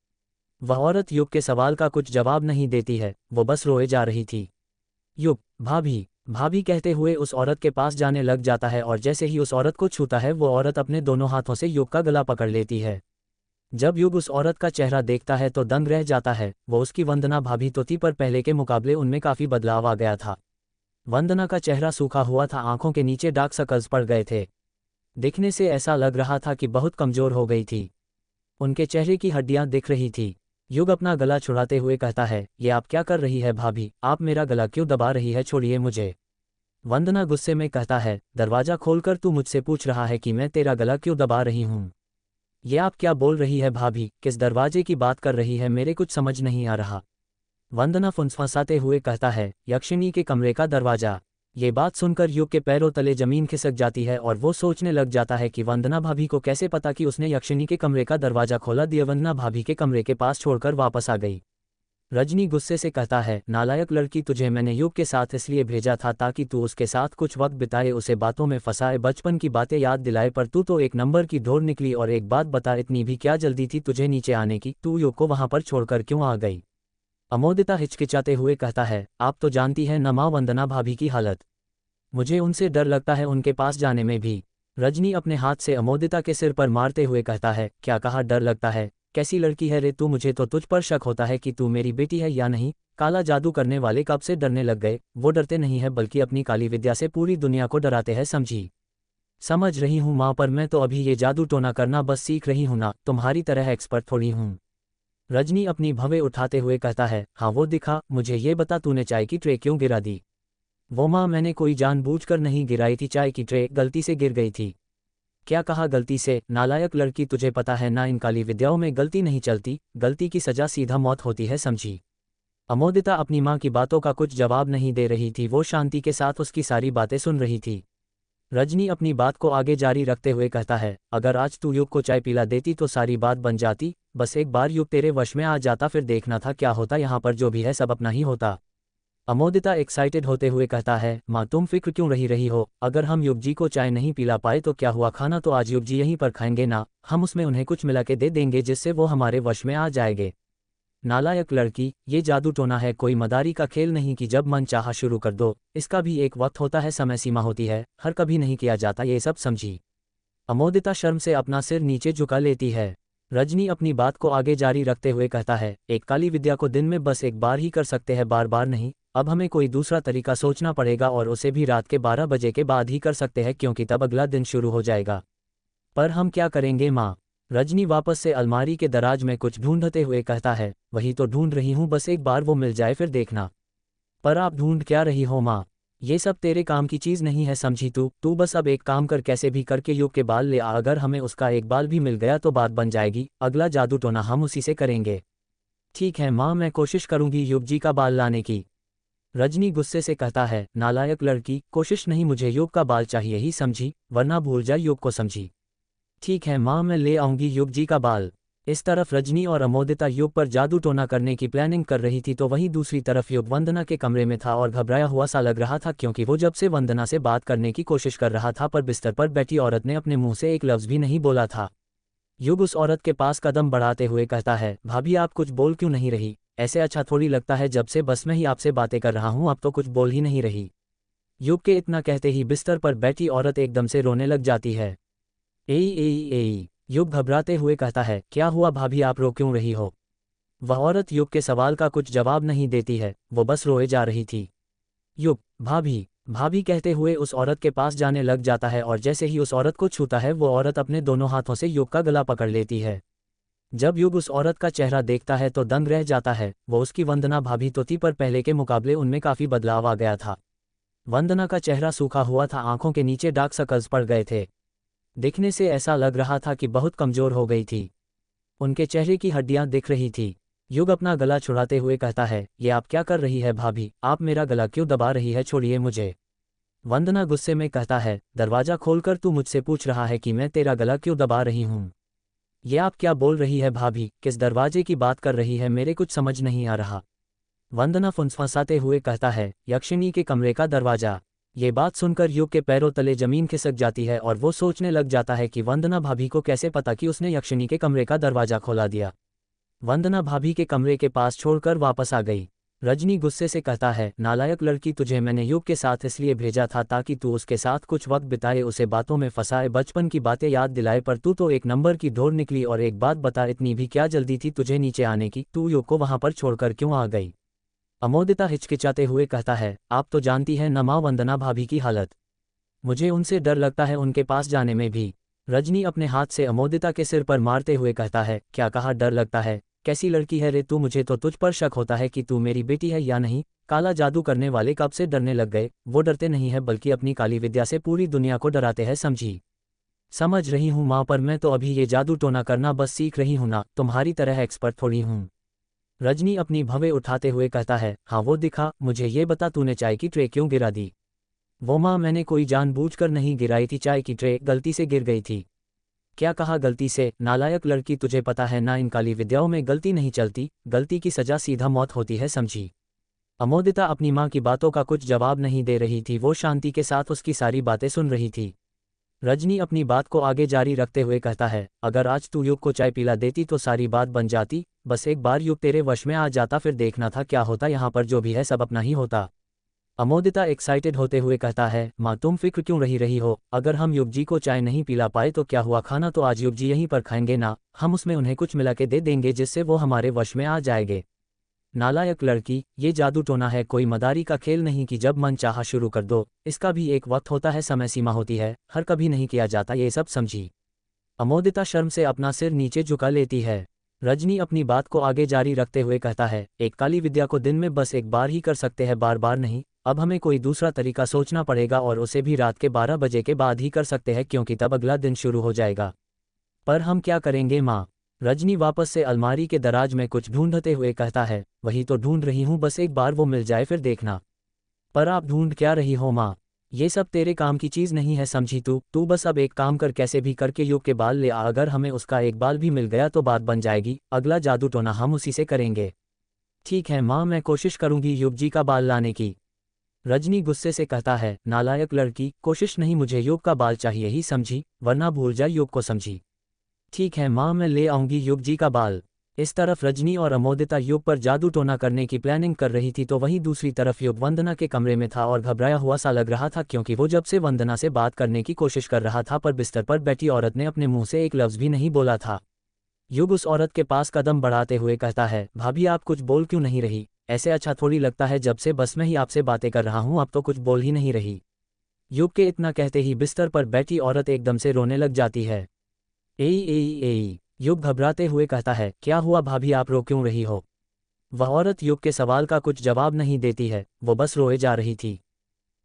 वह औरत युग के सवाल का कुछ जवाब नहीं देती है, वो बस रोए जा रही थी। युग, भाभी भाभी कहते हुए उस औरत के पास जाने लग जाता है और जैसे ही उस औरत को छूता है वो औरत अपने दोनों हाथों से युग का गला पकड़ लेती है। जब युग उस औरत का चेहरा देखता है तो दंग रह जाता है, वो उसकी वंदना भाभी तो थी पर पहले के मुकाबले उनमें काफ़ी बदलाव आ गया था। वंदना का चेहरा सूखा हुआ था, आंखों के नीचे डार्क सर्कल्स पड़ गए थे। दिखने से ऐसा लग रहा था कि बहुत कमज़ोर हो गई थी। उनके चेहरे की हड्डियां दिख रही थी। युग अपना गला छुड़ाते हुए कहता है, ये आप क्या कर रही है भाभी, आप मेरा गला क्यों दबा रही है, छोड़िए मुझे। वंदना गुस्से में कहता है, दरवाज़ा खोलकर तू मुझसे पूछ रहा है कि मैं तेरा गला क्यों दबा रही हूँ? ये आप क्या बोल रही है भाभी, किस दरवाजे की बात कर रही है, मेरे कुछ समझ नहीं आ रहा। वंदना फुंसफासाते हुए कहता है, यक्षिणी के कमरे का दरवाजा। ये बात सुनकर युग के पैरों तले जमीन खिसक जाती है और वो सोचने लग जाता है कि वंदना भाभी को कैसे पता कि उसने यक्षिणी के कमरे का दरवाजा खोला दिया। वंदना भाभी के कमरे के पास छोड़कर वापस आ गई। रजनी गुस्से से कहता है, नालायक लड़की, तुझे मैंने युग के साथ इसलिए भेजा था ताकि तू उसके साथ कुछ वक्त बिताए, उसे बातों में फंसाए, बचपन की बातें याद दिलाए, पर तू तो एक नंबर की ढोर निकली। और एक बात बता, इतनी भी क्या जल्दी थी तुझे नीचे आने की? तू युग को वहां पर छोड़कर क्यों आ गई? अमोदिता हिचकिचाते हुए कहता है, आप तो जानती हैं न माँ वंदना भाभी की हालत। मुझे उनसे डर लगता है उनके पास जाने में भी। रजनी अपने हाथ से अमोदिता के सिर पर मारते हुए कहता है, क्या कहा डर लगता है? कैसी लड़की है रे तू? मुझे तो तुझ पर शक होता है कि तू मेरी बेटी है या नहीं। काला जादू करने वाले कब से डरने लग गए? वो डरते नहीं है बल्कि अपनी काली विद्या से पूरी दुनिया को डराते हैं, समझी? समझ रही हूँ माँ, पर मैं तो अभी ये जादू टोना करना बस सीख रही हूँ ना, तुम्हारी तरह एक्सपर्ट थोड़ी हूँ। रजनी अपनी भवें उठाते हुए कहता है, हाँ वो दिखा, मुझे ये बता तूने चाय की ट्रे क्यों गिरा दी? वो माँ, मैंने कोई जानबूझकर नहीं गिराई थी, चाय की ट्रे गलती से गिर गई थी। क्या कहा गलती से? नालायक लड़की, तुझे पता है ना इन काली विद्याओं में गलती नहीं चलती, गलती की सजा सीधा मौत होती है, समझी? अमोदिता अपनी माँ की बातों का कुछ जवाब नहीं दे रही थी, वो शांति के साथ उसकी सारी बातें सुन रही थी। रजनी अपनी बात को आगे जारी रखते हुए कहता है, अगर आज तू युग को चाय पिला देती तो सारी बात बन जाती। बस एक बार युग तेरे वश में आ जाता, फिर देखना था क्या होता। यहाँ पर जो भी है सब अपना ही होता। अमोदिता एक्साइटेड होते हुए कहता है, माँ तुम फिक्र क्यों रही हो? अगर हम युग जी को चाय नहीं पिला पाए तो क्या हुआ, खाना तो आज युग जी यहीं पर खाएंगे ना, हम उसमें उन्हें कुछ मिला के दे देंगे जिससे वो हमारे वश में आ जाएंगे। नालायक लड़की, ये जादू टोना है, कोई मदारी का खेल नहीं कि जब मन चाहा शुरू कर दो। इसका भी एक वक्त होता है, समय सीमा होती है, हर कभी नहीं किया जाता ये सब, समझी? अमोदिता शर्म से अपना सिर नीचे झुका लेती है। रजनी अपनी बात को आगे जारी रखते हुए कहता है, एक काली विद्या को दिन में बस एक बार ही कर सकते हैं, बार बार नहीं। अब हमें कोई दूसरा तरीका सोचना पड़ेगा और उसे भी रात के 12 बजे के बाद ही कर सकते हैं, क्योंकि तब अगला दिन शुरू हो जाएगा। पर हम क्या करेंगे माँ? रजनी वापस से अलमारी के दराज में कुछ ढूंढते हुए कहता है, वही तो ढूंढ रही हूँ, बस एक बार वो मिल जाए फिर देखना। पर आप ढूंढ क्या रही हो माँ? ये सब तेरे काम की चीज़ नहीं है, समझी? तू बस अब एक काम कर, कैसे भी करके युग के बाल ले आ, अगर हमें उसका एक बाल भी मिल गया तो बात बन जाएगी, अगला जादू टोना हम उसी से करेंगे। ठीक है माँ, मैं कोशिश करूंगी युग जी का बाल लाने की। रजनी गुस्से से कहता है, नालायक लड़की, कोशिश नहीं, मुझे युग का बाल चाहिए ही, समझी? वरना भूल जा युग को, समझी? ठीक है माँ, मैं ले आऊंगी युग जी का बाल। इस तरफ रजनी और अमोदिता युग पर जादू टोना करने की प्लानिंग कर रही थी तो वहीं दूसरी तरफ युग वंदना के कमरे में था और घबराया हुआ सा लग रहा था, क्योंकि वो जब से वंदना से बात करने की कोशिश कर रहा था पर बिस्तर पर बैठी औरत ने अपने मुंह से एक लफ्ज भी नहीं बोला था। युग उस औरत के पास कदम बढ़ाते हुए कहता है, भाभी आप कुछ बोल क्यों नहीं रही? ऐसे अच्छा थोड़ी लगता है, जब से बस मैं ही आपसे बातें कर रहा हूँ अब तो कुछ बोल ही नहीं रही। युग के इतना कहते ही बिस्तर पर बैठी औरत एकदम से रोने लग जाती है। एई एई एई, युग घबराते हुए कहता है, क्या हुआ भाभी, आप रो क्यों रही हो? वह औरत युग के सवाल का कुछ जवाब नहीं देती है, वो बस रोए जा रही थी। युग, भाभी भाभी कहते हुए उस औरत के पास जाने लग जाता है और जैसे ही उस औरत को छूता है वो औरत अपने दोनों हाथों से युग का गला पकड़ लेती है। जब युग उस औरत का चेहरा देखता है तो दंग रह जाता है, वो उसकी वंदना भाभी तो थी पर पहले के मुकाबले उनमें काफ़ी बदलाव आ गया था। वंदना का चेहरा सूखा हुआ था, आंखों के नीचे डार्क सर्कल्स पड़ गए थे। दिखने से ऐसा लग रहा था कि बहुत कमजोर हो गई थी। उनके चेहरे की हड्डियां दिख रही थी। युग अपना गला छुड़ाते हुए कहता है, ये आप क्या कर रही है भाभी, आप मेरा गला क्यों दबा रही है, छोड़िए मुझे। वंदना गुस्से में कहता है, दरवाजा खोलकर तू मुझसे पूछ रहा है कि मैं तेरा गला क्यों दबा रही हूँ? ये आप क्या बोल रही है भाभी, किस दरवाजे की बात कर रही है, मेरे कुछ समझ नहीं आ रहा। वंदना फुंसफासाते हुए कहता है, यक्षिणी के कमरे का दरवाजा। ये बात सुनकर युग के पैरों तले जमीन खिसक जाती है और वो सोचने लग जाता है कि वंदना भाभी को कैसे पता कि उसने यक्षिणी के कमरे का दरवाजा खोला दिया। वंदना भाभी के कमरे के पास छोड़कर वापस आ गई। रजनी गुस्से से कहता है, नालायक लड़की, तुझे मैंने युग के साथ इसलिए भेजा था ताकि तू उसके साथ कुछ वक्त बिताए, उसे बातों में फंसाए, बचपन की बातें याद दिलाए, पर तू तो एक नंबर की ढोर निकली। और एक बात बता, इतनी भी क्या जल्दी थी तुझे नीचे आने की? तू युग को वहां पर छोड़कर क्यों आ गई? अमोदिता हिचकिचाते हुए कहता है, आप तो जानती हैं न माँ वंदना भाभी की हालत। मुझे उनसे डर लगता है उनके पास जाने में भी। रजनी अपने हाथ से अमोदिता के सिर पर मारते हुए कहता है, क्या कहा डर लगता है? कैसी लड़की है रे तू? मुझे तो तुझ पर शक होता है कि तू मेरी बेटी है या नहीं। काला जादू करने वाले कब से डरने लग गए? वो डरते नहीं है बल्कि अपनी काली विद्या से पूरी दुनिया को डराते हैं, समझी? समझ रही हूँ माँ, पर मैं तो अभी ये जादू टोना करना बस सीख रही हूँ ना, तुम्हारी तरह एक्सपर्ट थोड़ी हूँ। रजनी अपनी भवें उठाते हुए कहता है, हाँ वो दिखा, मुझे ये बता तूने चाय की ट्रे क्यों गिरा दी। वो माँ, मैंने कोई जानबूझकर नहीं गिराई थी, चाय की ट्रे गलती से गिर गई थी। क्या कहा गलती से? नालायक लड़की, तुझे पता है ना इन काली विद्याओं में गलती नहीं चलती, गलती की सजा सीधा मौत होती है, समझी। अमोदिता अपनी माँ की बातों का कुछ जवाब नहीं दे रही थी, वो शांति के साथ उसकी सारी बातें सुन रही थी। रजनी अपनी बात को आगे जारी रखते हुए कहता है, अगर आज तू युग को चाय पिला देती तो सारी बात बन जाती, बस एक बार युग तेरे वश में आ जाता, फिर देखना था क्या होता, यहाँ पर जो भी है सब अपना ही होता। अमोदिता एक्साइटेड होते हुए कहता है, माँ तुम फिक्र क्यों रही हो, अगर हम युग जी को चाय नहीं पिला पाए तो क्या हुआ, खाना तो आज युग जी यहीं पर खाएंगे ना, हम उसमें उन्हें कुछ मिला के दे देंगे जिससे वो हमारे वश में आ जाएंगे। नालायक लड़की, ये जादू टोना है, कोई मदारी का खेल नहीं कि जब मन चाहा शुरू कर दो, इसका भी एक वक्त होता है, समय सीमा होती है, हर कभी नहीं किया जाता ये सब, समझी। अमोदिता शर्म से अपना सिर नीचे झुका लेती है। रजनी अपनी बात को आगे जारी रखते हुए कहता है, एक काली विद्या को दिन में बस एक बार ही कर सकते हैं, बार बार नहीं, अब हमें कोई दूसरा तरीका सोचना पड़ेगा और उसे भी रात के 12 बजे के बाद ही कर सकते हैं क्योंकि तब अगला दिन शुरू हो जाएगा। पर हम क्या करेंगे माँ? रजनी वापस से अलमारी के दराज में कुछ ढूंढते हुए कहता है, वही तो ढूंढ रही हूँ, बस एक बार वो मिल जाए फिर देखना। पर आप ढूंढ क्या रही हो माँ? ये सब तेरे काम की चीज़ नहीं है, समझी तू बस अब एक काम कर, कैसे भी करके युग के बाल ले आ, अगर हमें उसका एक बाल भी मिल गया तो बात बन जाएगी, अगला जादू टोना हम उसी से करेंगे। ठीक है माँ, मैं कोशिश करूंगी युग जी का बाल लाने की। रजनी गुस्से से कहता है, नालायक लड़की, कोशिश नहीं, मुझे युग का बाल चाहिए ही, समझी, वरना भूल जा युग को, समझी। ठीक है माँ, मैं ले आऊंगी युग जी का बाल। इस तरफ रजनी और अमोदिता युग पर जादू टोना करने की प्लानिंग कर रही थी तो वहीं दूसरी तरफ युग वंदना के कमरे में था और घबराया हुआ सा लग रहा था क्योंकि वो जब से वंदना से बात करने की कोशिश कर रहा था पर बिस्तर पर बैठी औरत ने अपने मुंह से एक लफ्ज भी नहीं बोला था। युग उस औरत के पास कदम बढ़ाते हुए कहता है, भाभी आप कुछ बोल क्यों नहीं रही, ऐसे अच्छा थोड़ी लगता है, जब से बस मैं ही आपसे बातें कर रहा हूँ अब तो कुछ बोल ही नहीं रही। युग के इतना कहते ही बिस्तर पर बैठी औरत एकदम से रोने लग जाती है। एई एई एई, युग घबराते हुए कहता है, क्या हुआ भाभी, आप रो क्यों रही हो? वह औरत युग के सवाल का कुछ जवाब नहीं देती है, वो बस रोए जा रही थी।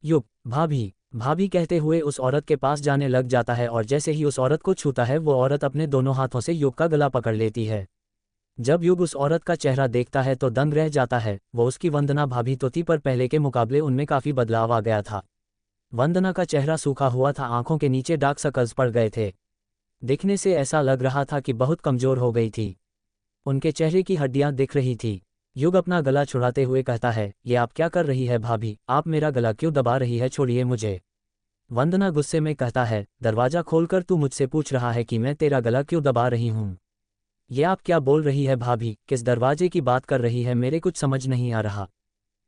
युग, भाभी भाभी कहते हुए उस औरत के पास जाने लग जाता है और जैसे ही उस औरत को छूता है वो औरत अपने दोनों हाथों से युग का गला पकड़ लेती है। जब युग उस औरत का चेहरा देखता है तो दंग रह जाता है, वो उसकी वंदना भाभी तो थी पर पहले के मुकाबले उनमें काफी बदलाव आ गया था। वंदना का चेहरा सूखा हुआ था, आंखों के नीचे डार्क सर्कल्स पड़ गए थे, दिखने से ऐसा लग रहा था कि बहुत कमजोर हो गई थी, उनके चेहरे की हड्डियां दिख रही थी। युग अपना गला छुड़ाते हुए कहता है, ये आप क्या कर रही है भाभी, आप मेरा गला क्यों दबा रही है, छोड़िए मुझे। वंदना गुस्से में कहता है, दरवाजा खोलकर तू मुझसे पूछ रहा है कि मैं तेरा गला क्यों दबा रही हूँ? ये आप क्या बोल रही है भाभी, किस दरवाजे की बात कर रही है, मेरे कुछ समझ नहीं आ रहा।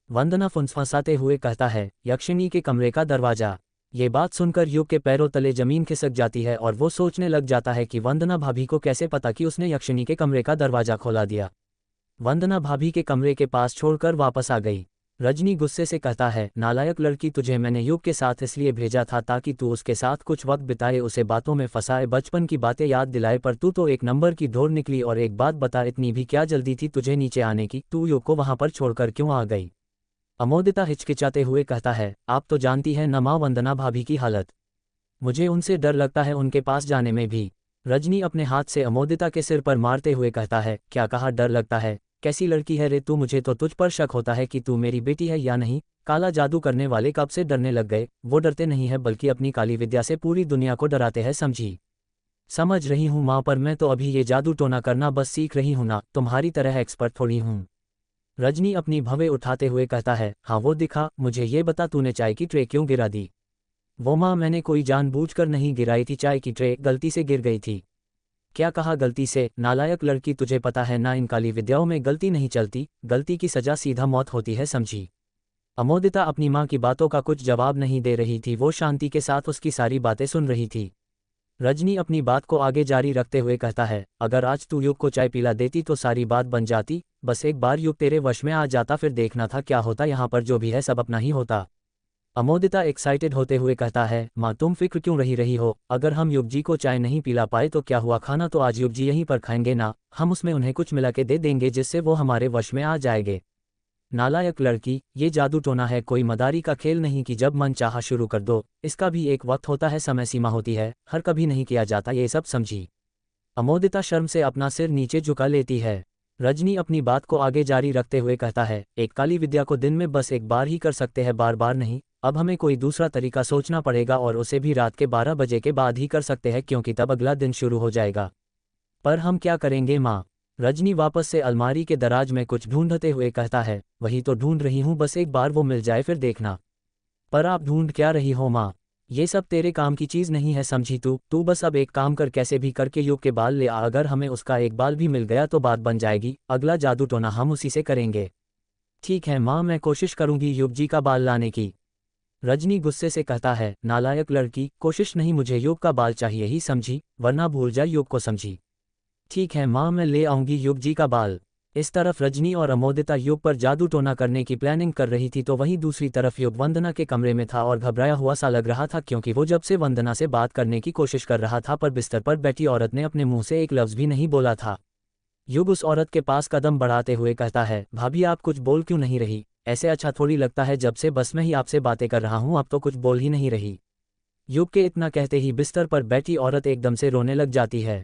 वंदना फुंसफासाते हुए कहता है, यक्षिणी के कमरे का दरवाजा। ये बात सुनकर युग के पैरों तले जमीन खिसक जाती है और वो सोचने लग जाता है कि वंदना भाभी को कैसे पता कि उसने यक्षिणी के कमरे का दरवाजा खोला दिया। वंदना भाभी के कमरे के पास छोड़कर वापस आ गई। रजनी गुस्से से कहता है, नालायक लड़की, तुझे मैंने युग के साथ इसलिए भेजा था ताकि तू उसके साथ कुछ वक्त बिताए, उसे बातों में फंसाए, बचपन की बातें याद दिलाए, पर तू तो एक नंबर की ढोर निकली। और एक बात बता, इतनी भी क्या जल्दी थी तुझे नीचे आने की, तू युग को वहां पर छोड़कर क्यों आ गई? अमोदिता हिचकिचाते हुए कहता है, आप तो जानती हैं न माँ वंदना भाभी की हालत, मुझे उनसे डर लगता है उनके पास जाने में भी। रजनी अपने हाथ से अमोदिता के सिर पर मारते हुए कहता है, क्या कहा डर लगता है, कैसी लड़की है रे तू, मुझे तो तुझ पर शक होता है कि तू मेरी बेटी है या नहीं। काला जादू करने वाले कब से डरने लग गए, वो डरते नहीं है बल्कि अपनी काली विद्या से पूरी दुनिया को डराते हैं, समझी। समझ रही हूँ माँ, पर मैं तो अभी ये जादू टोना करना बस सीख रही हूँ ना, तुम्हारी तरह एक्सपर्ट थोड़ी हूँ। रजनी अपनी भवें उठाते हुए कहता है, हाँ वो दिखा, मुझे ये बता तूने चाय की ट्रे क्यों गिरा दी। वो माँ, मैंने कोई जानबूझकर नहीं गिराई थी, चाय की ट्रे गलती से गिर गई थी। क्या कहा गलती से? नालायक लड़की, तुझे पता है ना इन काली विद्याओं में गलती नहीं चलती, गलती की सजा सीधा मौत होती है, समझी। अमोदिता अपनी माँ की बातों का कुछ जवाब नहीं दे रही थी, वो शांति के साथ उसकी सारी बातें सुन रही थी। रजनी अपनी बात को आगे जारी रखते हुए कहता है, अगर आज तू युग को चाय पिला देती तो सारी बात बन जाती, बस एक बार युग तेरे वश में आ जाता, फिर देखना था क्या होता, यहाँ पर जो भी है सब अपना ही होता। अमोदिता एक्साइटेड होते हुए कहता है, माँ तुम फिक्र क्यों रही हो, अगर हम युग जी को चाय नहीं पिला पाए तो क्या हुआ, खाना तो आज युग जी यहीं पर खाएंगे ना, हम उसमें उन्हें कुछ मिला के दे देंगे जिससे वो हमारे वश में आ जाएंगे। नालायक लड़की, ये जादू टोना है, कोई मदारी का खेल नहीं कि जब मन चाहा शुरू कर दो, इसका भी एक वक्त होता है, समय सीमा होती है, हर कभी नहीं किया जाता ये सब, समझी। अमोदिता शर्म से अपना सिर नीचे झुका लेती है। रजनी अपनी बात को आगे जारी रखते हुए कहता है, एक काली विद्या को दिन में बस एक बार ही कर सकते हैं, बार बार नहीं। अब हमें कोई दूसरा तरीका सोचना पड़ेगा और उसे भी रात के 12 बजे के बाद ही कर सकते हैं, क्योंकि तब अगला दिन शुरू हो जाएगा। पर हम क्या करेंगे माँ? रजनी वापस से अलमारी के दराज में कुछ ढूंढते हुए कहता है, वही तो ढूंढ रही हूँ, बस एक बार वो मिल जाए फिर देखना। पर आप ढूंढ क्या रही हो माँ? ये सब तेरे काम की चीज़ नहीं है, समझी तू बस अब एक काम कर, कैसे भी करके युग के बाल ले आ, अगर हमें उसका एक बाल भी मिल गया तो बात बन जाएगी, अगला जादू टोना हम उसी से करेंगे। ठीक है माँ, मैं कोशिश करूंगी युग जी का बाल लाने की। रजनी गुस्से से कहता है, नालायक लड़की, कोशिश नहीं, मुझे युग का बाल चाहिए ही, समझी, वरना भूल जा युग को, समझी। ठीक है माँ, मैं ले आऊंगी युग जी का बाल। इस तरफ रजनी और अमोदिता युग पर जादू टोना करने की प्लानिंग कर रही थी, तो वहीं दूसरी तरफ युग वंदना के कमरे में था और घबराया हुआ सा लग रहा था, क्योंकि वो जब से वंदना से बात करने की कोशिश कर रहा था, पर बिस्तर पर बैठी औरत ने अपने मुंह से एक लफ्ज़ भी नहीं बोला था। युग उस औरत के पास कदम बढ़ाते हुए कहता है, भाभी आप कुछ बोल क्यों नहीं रही? ऐसे अच्छा थोड़ी लगता है, जब से बस मैं ही आपसे बातें कर रहा हूँ, अब तो कुछ बोल ही नहीं रही। युग के इतना कहते ही बिस्तर पर बैठी औरत एकदम से रोने लग जाती है।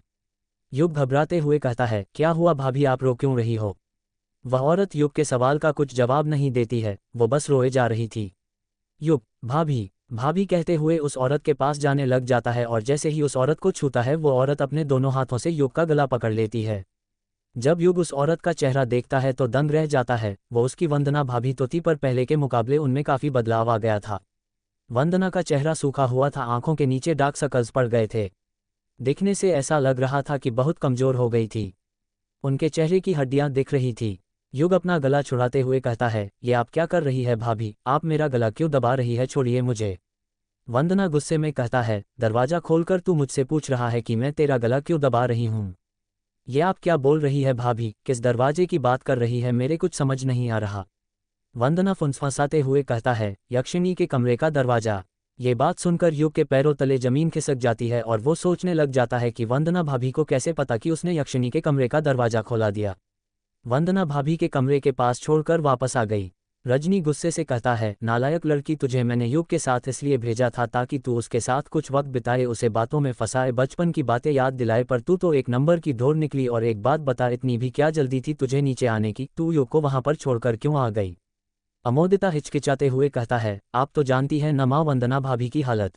युग घबराते हुए कहता है, क्या हुआ भाभी, आप रो क्यों रही हो? वह औरत युग के सवाल का कुछ जवाब नहीं देती है, वो बस रोए जा रही थी। युग, भाभी भाभी कहते हुए उस औरत के पास जाने लग जाता है, और जैसे ही उस औरत को छूता है, वो औरत अपने दोनों हाथों से युग का गला पकड़ लेती है। जब युग उस औरत का चेहरा देखता है तो दंग रह जाता है, वो उसकी वंदना भाभी तो थी, पर पहले के मुकाबले उनमें काफ़ी बदलाव आ गया था। वंदना का चेहरा सूखा हुआ था, आंखों के नीचे डार्क सर्कल्स पड़ गए थे। दिखने से ऐसा लग रहा था कि बहुत कमज़ोर हो गई थी। उनके चेहरे की हड्डियां दिख रही थी। युग अपना गला छुड़ाते हुए कहता है, ये आप क्या कर रही है भाभी, आप मेरा गला क्यों दबा रही है, छोड़िए मुझे। वंदना गुस्से में कहता है, दरवाज़ा खोलकर तू मुझसे पूछ रहा है कि मैं तेरा गला क्यों दबा रही हूँ? ये आप क्या बोल रही है भाभी, किस दरवाजे की बात कर रही है, मेरे कुछ समझ नहीं आ रहा। वंदना फुंसफासाते हुए कहता है, यक्षिणी के कमरे का दरवाज़ा। ये बात सुनकर युग के पैरों तले जमीन खिसक जाती है और वो सोचने लग जाता है कि वंदना भाभी को कैसे पता कि उसने यक्षिणी के कमरे का दरवाज़ा खोला दिया। वंदना भाभी के कमरे के पास छोड़कर वापस आ गई। रजनी गुस्से से कहता है, नालायक लड़की, तुझे मैंने युग के साथ इसलिए भेजा था ताकि तू उसके साथ कुछ वक्त बिताए, उसे बातों में फंसाए, बचपन की बातें याद दिलाए, पर तू तो एक नंबर की ढोर निकली। और एक बात बता, इतनी भी क्या जल्दी थी तुझे नीचे आने की? तू युग को वहां पर छोड़कर क्यों आ गई? अमोदिता हिचकिचाते हुए कहता है, आप तो जानती हैं न माँ वंदना भाभी की हालत,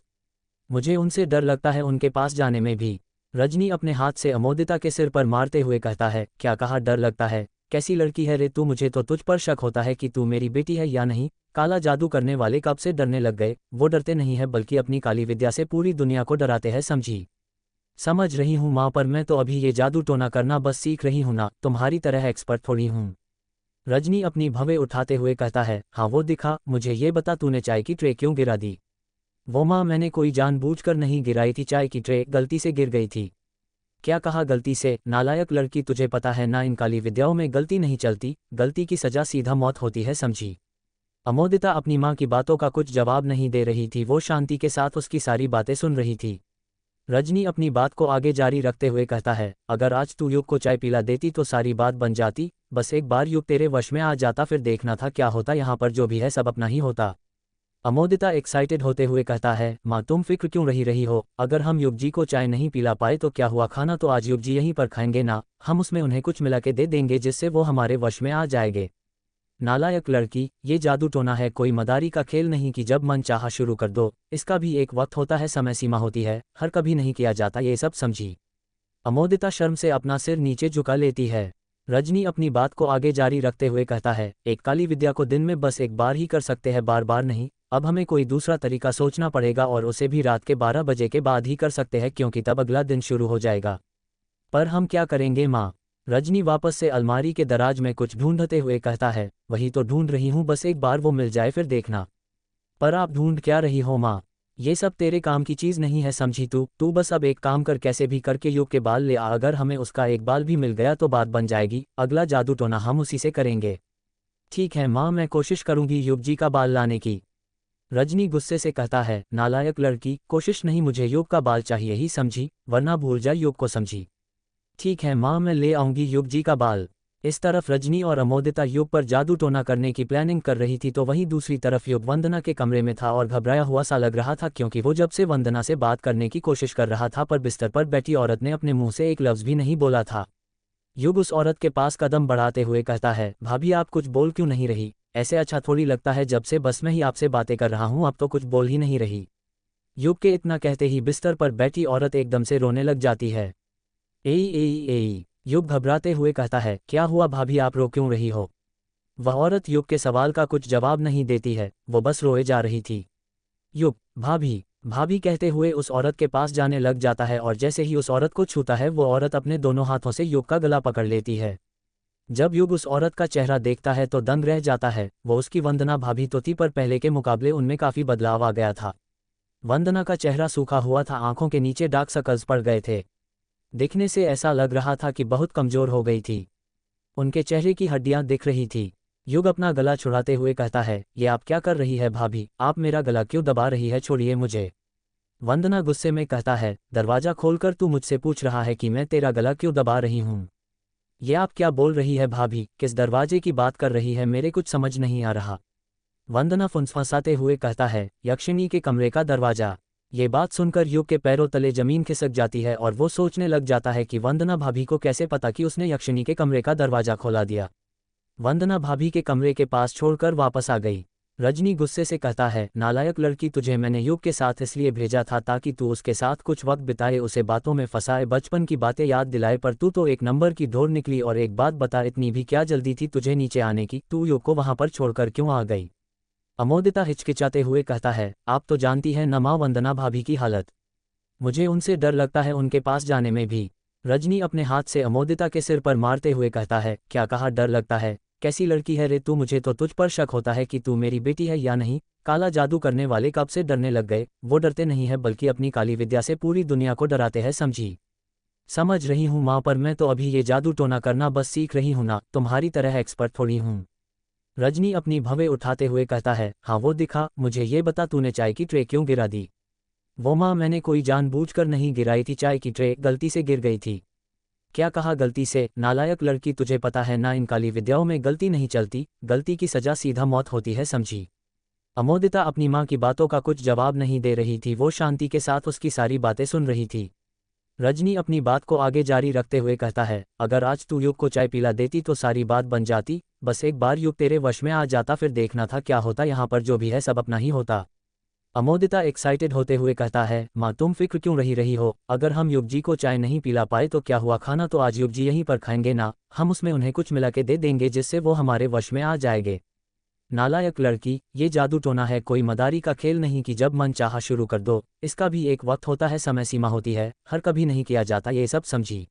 मुझे उनसे डर लगता है उनके पास जाने में भी। रजनी अपने हाथ से अमोदिता के सिर पर मारते हुए कहता है, क्या कहा डर लगता है? कैसी लड़की है रे तू, मुझे तो तुझ पर शक होता है कि तू मेरी बेटी है या नहीं। काला जादू करने वाले कब से डरने लग गए? वो डरते नहीं है, बल्कि अपनी काली विद्या से पूरी दुनिया को डराते हैं, समझी? समझ रही हूँ माँ, पर मैं तो अभी ये जादू टोना करना बस सीख रही हूँ ना, तुम्हारी तरह एक्सपर्ट थोड़ी हूँ। रजनी अपनी भवें उठाते हुए कहता है, हाँ वो दिखा, मुझे ये बता तूने चाय की ट्रे क्यों गिरा दी? वो माँ, मैंने कोई जानबूझकर नहीं गिराई थी, चाय की ट्रे गलती से गिर गई थी। क्या कहा गलती से? नालायक लड़की, तुझे पता है ना इन काली विद्याओं में गलती नहीं चलती, गलती की सजा सीधा मौत होती है, समझी? अमोदिता अपनी माँ की बातों का कुछ जवाब नहीं दे रही थी, वो शांति के साथ उसकी सारी बातें सुन रही थी। रजनी अपनी बात को आगे जारी रखते हुए कहता है, अगर आज तू युग को चाय पिला देती तो सारी बात बन जाती, बस एक बार युग तेरे वश में आ जाता, फिर देखना था क्या होता, यहाँ पर जो भी है सब अपना ही होता। अमोदिता एक्साइटेड होते हुए कहता है, माँ तुम फिक्र क्यों रही हो, अगर हम युग जी को चाय नहीं पिला पाए तो क्या हुआ, खाना तो आज युग जी यहीं पर खाएंगे ना, हम उसमें उन्हें कुछ मिला के दे देंगे जिससे वो हमारे वश में आ जाएंगे। नालायक लड़की, ये जादू टोना है, कोई मदारी का खेल नहीं कि जब मन चाहा शुरू कर दो, इसका भी एक वक्त होता है, समय सीमा होती है, हर कभी नहीं किया जाता ये सब, समझी? अमोदिता शर्म से अपना सिर नीचे झुका लेती है। रजनी अपनी बात को आगे जारी रखते हुए कहता है, एक काली विद्या को दिन में बस एक बार ही कर सकते हैं, बार बार नहीं। अब हमें कोई दूसरा तरीका सोचना पड़ेगा और उसे भी रात के 12 बजे के बाद ही कर सकते हैं, क्योंकि तब अगला दिन शुरू हो जाएगा। पर हम क्या करेंगे माँ? रजनी वापस से अलमारी के दराज में कुछ ढूंढते हुए कहता है, वही तो ढूंढ रही हूँ, बस एक बार वो मिल जाए फिर देखना। पर आप ढूंढ क्या रही हो माँ? ये सब तेरे काम की चीज़ नहीं है, समझी? तू बस अब एक काम कर, कैसे भी करके युग के बाल ले आ, अगर हमें उसका एक बाल भी मिल गया तो बात बन जाएगी, अगला जादू टोना हम उसी से करेंगे। ठीक है माँ, मैं कोशिश करूंगी युग जी का बाल लाने की। रजनी गुस्से से कहता है, नालायक लड़की, कोशिश नहीं, मुझे युग का बाल चाहिए ही, समझी, वरना भूल जा युग को, समझी? ठीक है माँ, मैं ले आऊंगी युग जी का बाल। इस तरफ रजनी और अमोदिता युग पर जादू टोना करने की प्लानिंग कर रही थी तो वहीं दूसरी तरफ युग वंदना के कमरे में था और घबराया हुआ सा लग रहा था क्योंकि वो जब से वंदना से बात करने की कोशिश कर रहा था पर बिस्तर पर बैठी औरत ने अपने मुंह से एक लफ्ज़ भी नहीं बोला था। युग उस औरत के पास कदम बढ़ाते हुए कहता है, भाभी आप कुछ बोल क्यों नहीं रही? ऐसे अच्छा थोड़ी लगता है, जब से बस मैं ही आपसे बातें कर रहा हूँ अब तो कुछ बोल ही नहीं रही। युग के इतना कहते ही बिस्तर पर बैठी औरत एकदम से रोने लग जाती है। एई एई एई, युग घबराते हुए कहता है, क्या हुआ भाभी आप रो क्यों रही हो? वह औरत युग के सवाल का कुछ जवाब नहीं देती है, वो बस रोए जा रही थी। युग, भाभी भाभी कहते हुए उस औरत के पास जाने लग जाता है और जैसे ही उस औरत को छूता है वो औरत अपने दोनों हाथों से युग का गला पकड़ लेती है। जब युग उस औरत का चेहरा देखता है तो दंग रह जाता है, वो उसकी वंदना भाभी तो थी पर पहले के मुकाबले उनमें काफ़ी बदलाव आ गया था। वंदना का चेहरा सूखा हुआ था, आंखों के नीचे डार्क सर्कल्स पड़ गए थे। दिखने से ऐसा लग रहा था कि बहुत कमज़ोर हो गई थी। उनके चेहरे की हड्डियां दिख रही थी। युग अपना गला छुड़ाते हुए कहता है, ये आप क्या कर रही है भाभी, आप मेरा गला क्यों दबा रही है, छोड़िए मुझे। वंदना गुस्से में कहता है, दरवाज़ा खोलकर तू मुझसे पूछ रहा है कि मैं तेरा गला क्यों दबा रही हूँ? ये आप क्या बोल रही है भाभी, किस दरवाजे की बात कर रही है, मेरे कुछ समझ नहीं आ रहा। वंदना फुंसफासाते हुए कहता है, यक्षिणी के कमरे का दरवाज़ा। ये बात सुनकर युग के पैरों तले जमीन खिसक जाती है और वो सोचने लग जाता है कि वंदना भाभी को कैसे पता कि उसने यक्षिणी के कमरे का दरवाज़ा खोला दिया। वंदना भाभी के कमरे के पास छोड़कर वापस आ गई। रजनी गुस्से से कहता है, नालायक लड़की, तुझे मैंने युग के साथ इसलिए भेजा था ताकि तू उसके साथ कुछ वक्त बिताए, उसे बातों में फंसाए, बचपन की बातें याद दिलाए, पर तू तो एक नंबर की ढोर निकली। और एक बात बता, इतनी भी क्या जल्दी थी तुझे नीचे आने की? तू युग को वहां पर छोड़कर क्यों आ गई? अमोदिता हिचकिचाते हुए कहता है, आप तो जानती हैं न माँ वंदना भाभी की हालत। मुझे उनसे डर लगता है उनके पास जाने में भी। रजनी अपने हाथ से अमोदिता के सिर पर मारते हुए कहता है, क्या कहा डर लगता है? कैसी लड़की है रे तू, मुझे तो तुझ पर शक होता है कि तू मेरी बेटी है या नहीं। काला जादू करने वाले कब से डरने लग गए? वो डरते नहीं है बल्कि अपनी काली विद्या से पूरी दुनिया को डराते हैं, समझी? समझ रही हूँ माँ, पर मैं तो अभी ये जादू टोना करना बस सीख रही हूँ ना, तुम्हारी तरह एक्सपर्ट थोड़ी हूँ। रजनी अपनी भवें उठाते हुए कहता है, हाँ वो दिखा, मुझे ये बता तूने चाय की ट्रे क्यों गिरा दी? वो माँ, मैंने कोई जानबूझकर नहीं गिराई थी, चाय की ट्रे गलती से गिर गई थी। क्या कहा गलती से? नालायक लड़की, तुझे पता है ना इन काली विद्याओं में गलती नहीं चलती, गलती की सजा सीधा मौत होती है, समझी? अमोदिता अपनी माँ की बातों का कुछ जवाब नहीं दे रही थी, वो शांति के साथ उसकी सारी बातें सुन रही थी। रजनी अपनी बात को आगे जारी रखते हुए कहता है, अगर आज तू युग को चाय पिला देती तो सारी बात बन जाती, बस एक बार युग तेरे वश में आ जाता, फिर देखना था क्या होता, यहाँ पर जो भी है सब अपना ही होता। अमोदिता एक्साइटेड होते हुए कहता है, माँ तुम फिक्र क्यों रही हो, अगर हम युग जी को चाय नहीं पिला पाए तो क्या हुआ, खाना तो आज युग जी यहीं पर खाएंगे ना, हम उसमें उन्हें कुछ मिला के दे देंगे जिससे वो हमारे वश में आ जाएंगे। नालायक लड़की, ये जादू टोना है, कोई मदारी का खेल नहीं कि जब मन चाहा शुरू कर दो, इसका भी एक वक्त होता है, समय सीमा होती है, हर कभी नहीं किया जाता ये सब, समझी?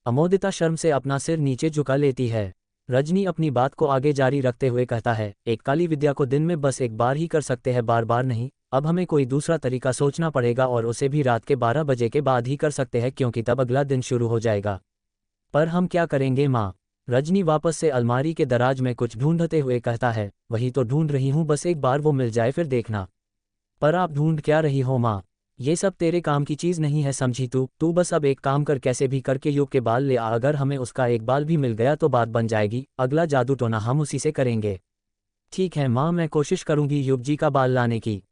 अमोदिता शर्म से अपना सिर नीचे झुका लेती है। रजनी अपनी बात को आगे जारी रखते हुए कहता है, एक काली विद्या को दिन में बस एक बार ही कर सकते हैं, बार बार नहीं। अब हमें कोई दूसरा तरीका सोचना पड़ेगा और उसे भी रात के 12 बजे के बाद ही कर सकते हैं क्योंकि तब अगला दिन शुरू हो जाएगा। पर हम क्या करेंगे माँ? रजनी वापस से अलमारी के दराज में कुछ ढूंढते हुए कहता है, वही तो ढूंढ रही हूँ, बस एक बार वो मिल जाए फिर देखना। पर आप ढूंढ क्या रही हो माँ? ये सब तेरे काम की चीज़ नहीं है, समझी? तू बस अब एक काम कर, कैसे भी करके युग के बाल ले आ, अगर हमें उसका एक बाल भी मिल गया तो बात बन जाएगी, अगला जादू टोना हम उसी से करेंगे। ठीक है माँ, मैं कोशिश करूंगी युग जी का बाल लाने की।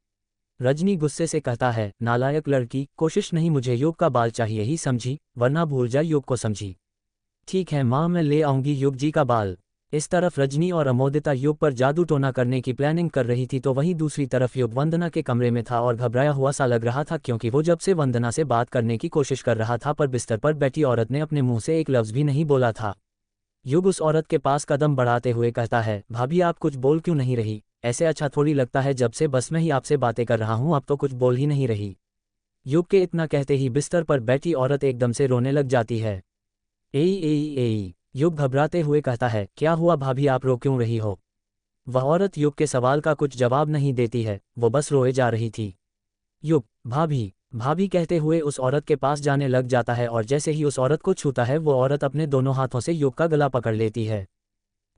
रजनी गुस्से से कहता है, नालायक लड़की, कोशिश नहीं, मुझे युग का बाल चाहिए ही, समझी? वरना भूल जा युग को, समझी? ठीक है माँ, मैं ले आऊंगी युग जी का बाल। इस तरफ रजनी और अमोदिता युग पर जादू टोना करने की प्लानिंग कर रही थी तो वहीं दूसरी तरफ युग वंदना के कमरे में था और घबराया हुआ सा लग रहा था क्योंकि वो जब से वंदना से बात करने की कोशिश कर रहा था पर बिस्तर पर बैठी औरत ने अपने मुंह से एक लफ्ज़ भी नहीं बोला था। युग उस औरत के पास कदम बढ़ाते हुए कहता है, भाभी आप कुछ बोल क्यों नहीं रही? ऐसे अच्छा थोड़ी लगता है, जब से बस मैं ही आपसे बातें कर रहा हूँ अब तो कुछ बोल ही नहीं रही। युग के इतना कहते ही बिस्तर पर बैठी औरत एकदम से रोने लग जाती है। एई एई एई, युग घबराते हुए कहता है, क्या हुआ भाभी आप रो क्यों रही हो? वह औरत युग के सवाल का कुछ जवाब नहीं देती है, वो बस रोए जा रही थी। युग, भाभी भाभी कहते हुए उस औरत के पास जाने लग जाता है और जैसे ही उस औरत को छूता है वो औरत अपने दोनों हाथों से युग का गला पकड़ लेती है।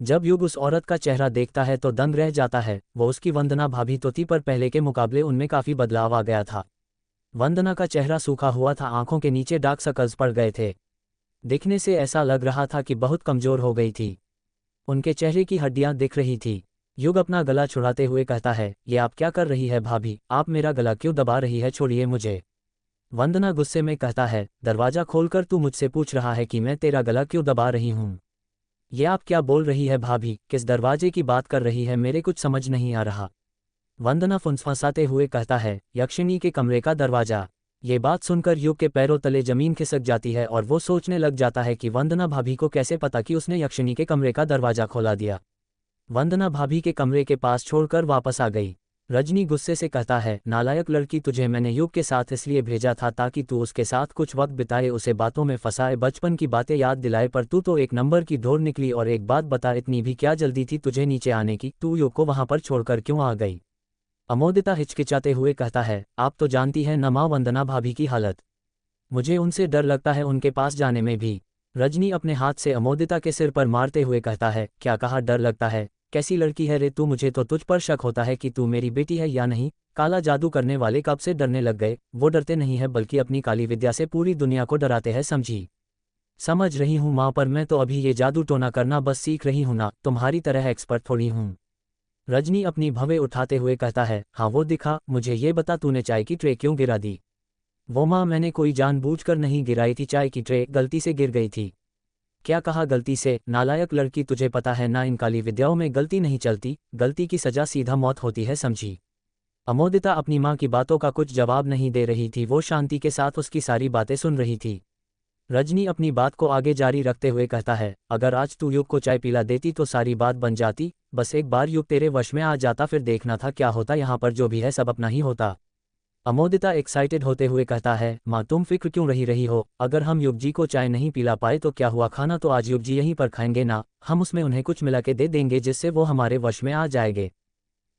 जब युग उस औरत का चेहरा देखता है तो दंग रह जाता है, वो उसकी वंदना भाभी तो थी पर पहले के मुकाबले उनमें काफ़ी बदलाव आ गया था। वंदना का चेहरा सूखा हुआ था, आंखों के नीचे डार्क सर्कल्स पड़ गए थे। दिखने से ऐसा लग रहा था कि बहुत कमजोर हो गई थी। उनके चेहरे की हड्डियां दिख रही थी। युग अपना गला छुड़ाते हुए कहता है, ये आप क्या कर रही है भाभी, आप मेरा गला क्यों दबा रही है, छोड़िए मुझे। वंदना गुस्से में कहता है, दरवाजा खोलकर तू मुझसे पूछ रहा है कि मैं तेरा गला क्यों दबा रही हूँ। ये आप क्या बोल रही है भाभी, किस दरवाजे की बात कर रही है, मेरे कुछ समझ नहीं आ रहा। वंदना फुंसफासाते हुए कहता है, यक्षिणी के कमरे का दरवाजा। ये बात सुनकर युग के पैरों तले जमीन खिसक जाती है और वो सोचने लग जाता है कि वंदना भाभी को कैसे पता कि उसने यक्षिणी के कमरे का दरवाजा खोला दिया। वंदना भाभी के कमरे के पास छोड़कर वापस आ गई। रजनी गुस्से से कहता है, नालायक लड़की, तुझे मैंने युग के साथ इसलिए भेजा था ताकि तू उसके साथ कुछ वक्त बिताए, उसे बातों में फंसाए, बचपन की बातें याद दिलाए, पर तू तो एक नंबर की ढोर निकली। और एक बात बता, इतनी भी क्या जल्दी थी तुझे नीचे आने की, तू युग को वहां पर छोड़कर क्यों आ गई। अमोदिता हिचकिचाते हुए कहता है, आप तो जानती हैं न माँ वंदना भाभी की हालत, मुझे उनसे डर लगता है उनके पास जाने में भी। रजनी अपने हाथ से अमोदिता के सिर पर मारते हुए कहता है, क्या कहा डर लगता है, कैसी लड़की है रे तू, मुझे तो तुझ पर शक होता है कि तू मेरी बेटी है या नहीं। काला जादू करने वाले कब से डरने लग गए, वो डरते नहीं है बल्कि अपनी काली विद्या से पूरी दुनिया को डराते हैं, समझी। समझ रही हूँ माँ, पर मैं तो अभी ये जादू टोना करना बस सीख रही हूँ ना, तुम्हारी तरह एक्सपर्ट थोड़ी हूँ। रजनी अपनी भवें उठाते हुए कहता है, हाँ वो दिखा, मुझे ये बता तूने चाय की ट्रे क्यों गिरा दी। वो माँ, मैंने कोई जानबूझकर नहीं गिराई थी, चाय की ट्रे गलती से गिर गई थी। क्या कहा गलती से, नालायक लड़की, तुझे पता है ना इन काली विद्याओं में गलती नहीं चलती, गलती की सजा सीधा मौत होती है, समझी। अमोदिता अपनी माँ की बातों का कुछ जवाब नहीं दे रही थी, वो शांति के साथ उसकी सारी बातें सुन रही थी। रजनी अपनी बात को आगे जारी रखते हुए कहता है, अगर आज तू युग को चाय पिला देती तो सारी बात बन जाती, बस एक बार युग तेरे वश में आ जाता, फिर देखना था क्या होता, यहाँ पर जो भी है सब अपना ही होता। अमोदिता एक्साइटेड होते हुए कहता है, माँ तुम फिक्र क्यों रही हो, अगर हम युग जी को चाय नहीं पिला पाए तो क्या हुआ, खाना तो आज युग जी यहीं पर खाएंगे ना, हम उसमें उन्हें कुछ मिला के दे देंगे जिससे वो हमारे वश में आ जाएंगे।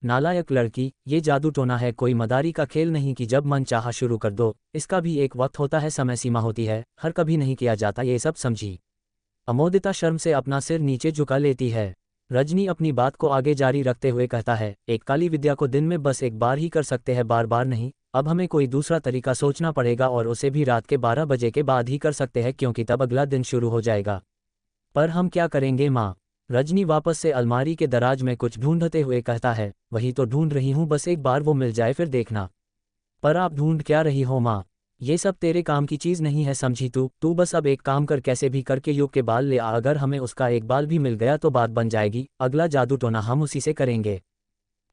नालायक लड़की, ये जादू टोना है, कोई मदारी का खेल नहीं कि जब मन चाहा शुरू कर दो, इसका भी एक वक्त होता है, समय सीमा होती है, हर कभी नहीं किया जाता ये सब, समझी। अमोदिता शर्म से अपना सिर नीचे झुका लेती है। रजनी अपनी बात को आगे जारी रखते हुए कहता है, एक काली विद्या को दिन में बस एक बार ही कर सकते हैं, बार बार नहीं, अब हमें कोई दूसरा तरीका सोचना पड़ेगा और उसे भी रात के 12 बजे के बाद ही कर सकते हैं क्योंकि तब अगला दिन शुरू हो जाएगा। पर हम क्या करेंगे माँ। रजनी वापस से अलमारी के दराज में कुछ ढूंढते हुए कहता है, वही तो ढूंढ रही हूँ, बस एक बार वो मिल जाए फिर देखना। पर आप ढूंढ क्या रही हो माँ, ये सब तेरे काम की चीज़ नहीं है, समझी। तू बस अब एक काम कर, कैसे भी करके युग के बाल ले आ, अगर हमें उसका एक बाल भी मिल गया तो बात बन जाएगी, अगला जादू टोना हम उसी से करेंगे।